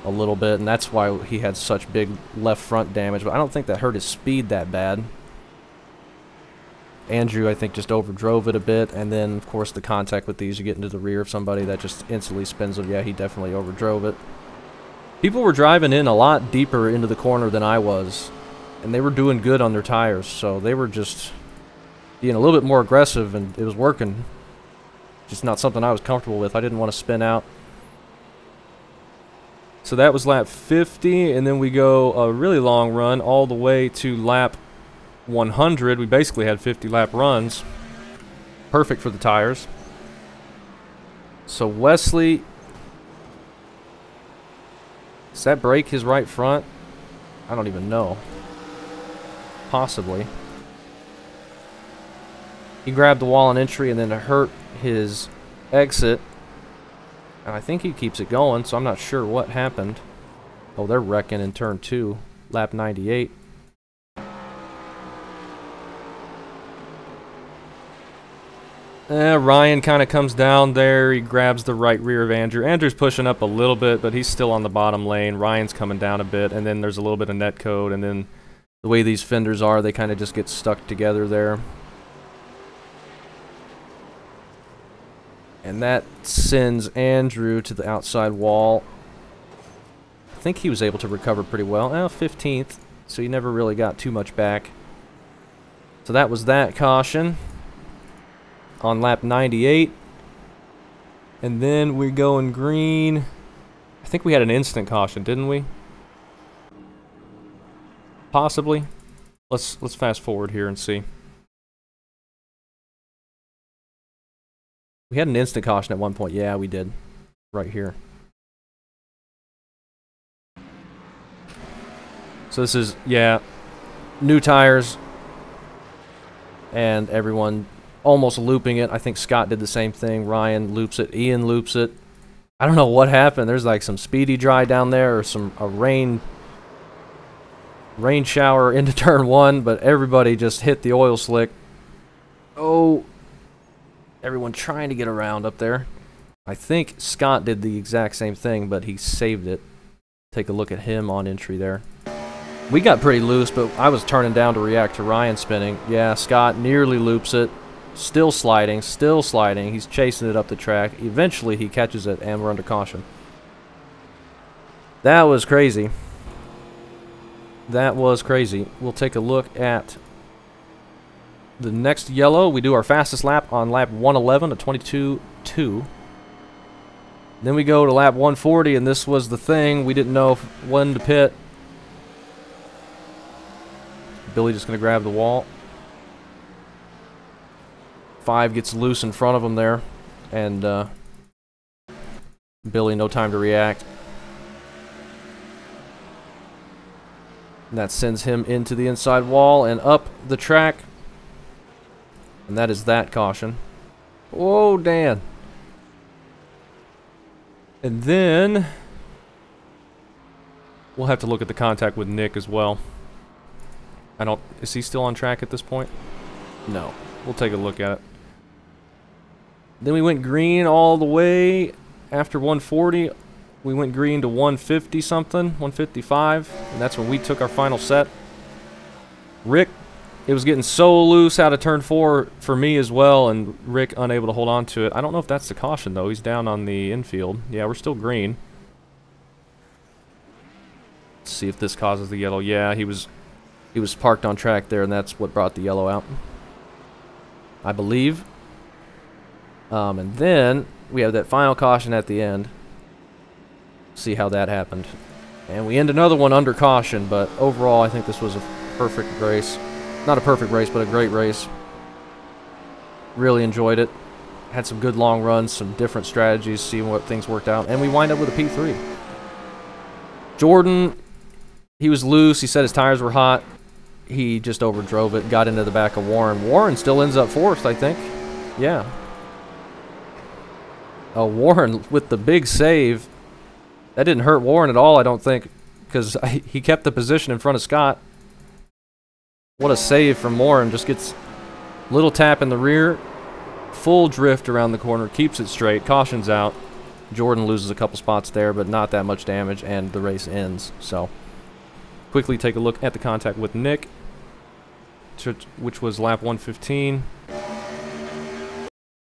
a little bit. And that's why he had such big left front damage. But I don't think that hurt his speed that bad. Andrew, I think, just overdrove it a bit. And then, of course, the contact with these, you get into the rear of somebody that just instantly spins them. Yeah, he definitely overdrove it. People were driving in a lot deeper into the corner than I was. And they were doing good on their tires. So they were just being a little bit more aggressive, and it was working. Just not something I was comfortable with. I didn't want to spin out. So that was lap 50, and then we go a really long run all the way to lap 100. We basically had 50 lap runs. Perfect for the tires. So Wesley, does that break his right front? I don't even know. Possibly. He grabbed the wall on entry and then hurt his exit. And I think he keeps it going, so I'm not sure what happened. Oh, they're wrecking in turn 2, lap 98. Ryan kind of comes down there. He grabs the right rear of Andrew. Andrew's pushing up a little bit, but he's still on the bottom lane. Ryan's coming down a bit, and then there's a little bit of net code, and then the way these fenders are, they kind of just get stuck together there. And that sends Andrew to the outside wall. I think he was able to recover pretty well. 15th, so he never really got too much back. So that was that caution on lap 98. And then we go in green. I think we had an instant caution, didn't we? Possibly. Let's fast forward here and see. We had an instant caution at one point. Yeah, we did. Right here. So this is, yeah, new tires. And everyone almost looping it. I think Scott did the same thing. Ryan loops it. Ian loops it. I don't know what happened. There's like some speedy dry down there, or a rain shower into turn 1, but everybody just hit the oil slick. Oh, everyone trying to get around up there. I think Scott did the exact same thing, but he saved it. Take a look at him on entry there. We got pretty loose, but I was turning down to react to Ryan spinning. Yeah, Scott nearly loops it. Still sliding, still sliding. He's chasing it up the track. Eventually, he catches it, and we're under caution. That was crazy. That was crazy. We'll take a look at the next yellow. We do our fastest lap on lap 111 at 22.2. Then we go to lap 140, and this was the thing. We didn't know when to pit. Billy just going to grab the wall. 5 gets loose in front of him there, and Billy no time to react. And that sends him into the inside wall and up the track. And that is that caution. Oh, Dan. And then we'll have to look at the contact with Nick as well. Is he still on track at this point? No. We'll take a look at it. Then we went green all the way after 140. We went green to 150 something, 155, and that's when we took our final set. Rick, it was getting so loose out of turn 4 for me as well, and Rick unable to hold on to it. I don't know if that's the caution though. He's down on the infield. Yeah, we're still green. Let's see if this causes the yellow. Yeah, he was parked on track there, and that's what brought the yellow out, I believe. And then we have that final caution at the end. See how that happened. And we end another one under caution, but overall I think this was a perfect race. Not a perfect race, but a great race. Really enjoyed it. Had some good long runs, some different strategies, seeing what things worked out, and we wind up with a P3. Jordan, he was loose. He said his tires were hot. He just overdrove it, got into the back of Warren. Warren still ends up 4th, I think. Yeah. Warren with the big save. That didn't hurt Warren at all, I don't think, because he kept the position in front of Scott. What a save from Warren. Just gets Little tap in the rear, full drift around the corner, keeps it straight, caution's out. Jordan loses a couple spots there, but not that much damage, and the race ends. So, quickly take a look at the contact with Nick, which was lap 115.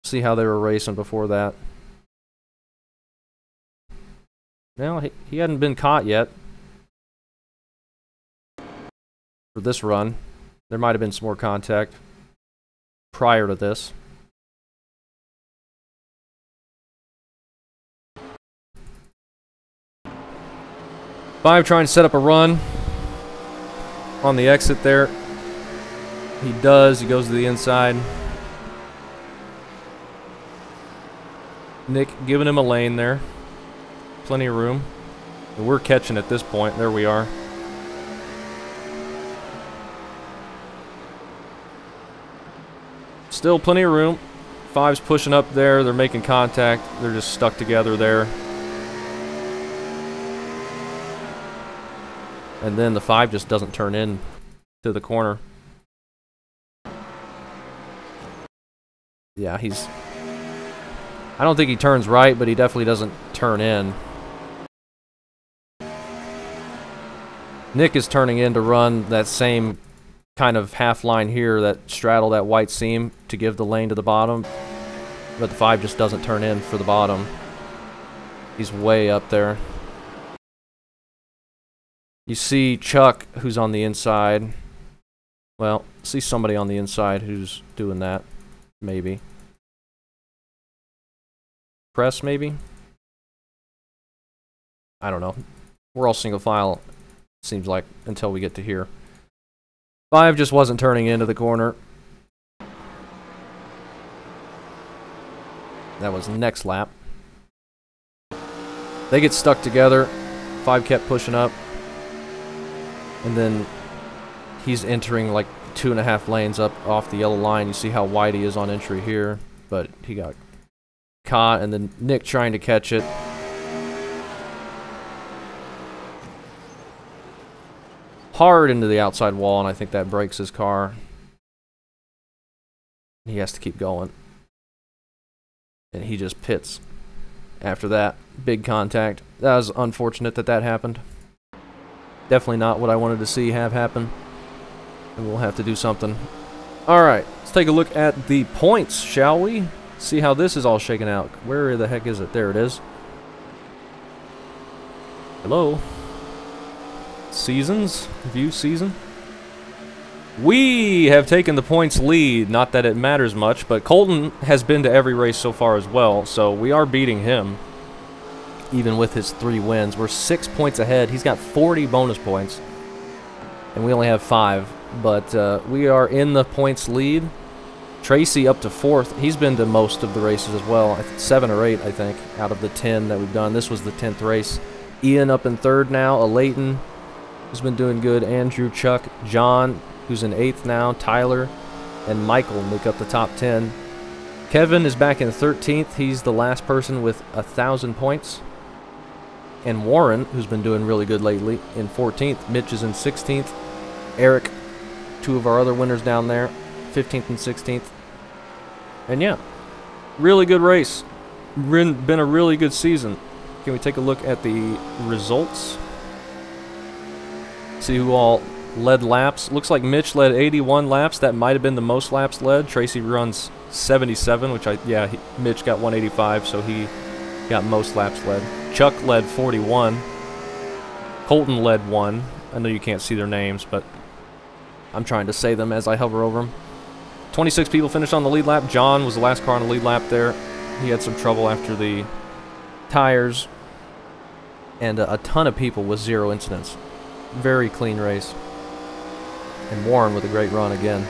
See how they were racing before that. Well, he hadn't been caught yet for this run. There might have been some more contact prior to this. Five trying to set up a run on the exit there. He does. He goes to the inside. Nick giving him a lane there. Plenty of room. And we're catching at this point. There we are. Still plenty of room. Five's pushing up there. They're making contact. They're just stuck together there. And then the 5 just doesn't turn in to the corner. Yeah, I don't think he turns right, but he definitely doesn't turn in. Nick is turning in to run that same kind of half line here that straddle that white seam to give the lane to the bottom. But the 5 just doesn't turn in for the bottom. He's way up there. You see Chuck, who's on the inside. Well, see somebody on the inside who's doing that. Maybe. Press, maybe? I don't know. We're all single file, seems like, until we get to here. 5 just wasn't turning into the corner. That was next lap. They get stuck together. 5 kept pushing up. And then he's entering like 2.5 lanes up off the yellow line. You see how wide he is on entry here. But he got caught, and then Nick trying to catch it. Hard into the outside wall, and I think that breaks his car. He has to keep going. And he just pits after that. Big contact. That was unfortunate that that happened. Definitely not what I wanted to see have happen. And we'll have to do something. Alright, let's take a look at the points, shall we? See how this is all shaken out. Where the heck is it? There it is. Hello? Seasons? View season? We have taken the points lead. Not that it matters much, but Colton has been to every race so far as well, so we are beating him. Even with his 3 wins. We're 6 points ahead. He's got 40 bonus points. And we only have 5. But we are in the points lead. Tracy up to 4th. He's been to most of the races as well. 7 or 8, I think, out of the 10 that we've done. This was the 10th race. Ian up in 3rd now. Leighton, who's been doing good. Andrew, Chuck, John, who's in 8th now. Tyler and Michael make up the top 10. Kevin is back in 13th. He's the last person with 1,000 points. And Warren, who's been doing really good lately, in 14th. Mitch is in 16th. Eric, 2 of our other winners down there, 15th and 16th. And yeah, really good race. Been a really good season. Can we take a look at the results? See who all led laps. Looks like Mitch led 81 laps. That might have been the most laps led. Tracy runs 77, which Mitch got 185, so he got most laps led. Chuck led 41. Colton led 1. I know you can't see their names, but I'm trying to say them as I hover over them. 26 people finished on the lead lap. John was the last car on the lead lap there. He had some trouble after the tires. And a ton of people with 0 incidents. Very clean race. And Warren with a great run again.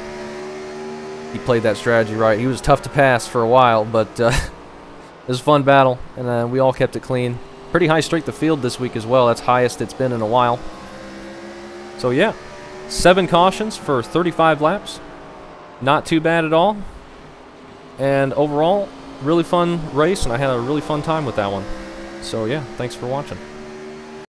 He played that strategy right. He was tough to pass for a while, but it was a fun battle. And we all kept it clean. Pretty high strength of field this week as well. That's highest it's been in a while. So yeah, 7 cautions for 35 laps. Not too bad at all. And overall, really fun race, and I had a really fun time with that one. So yeah, thanks for watching.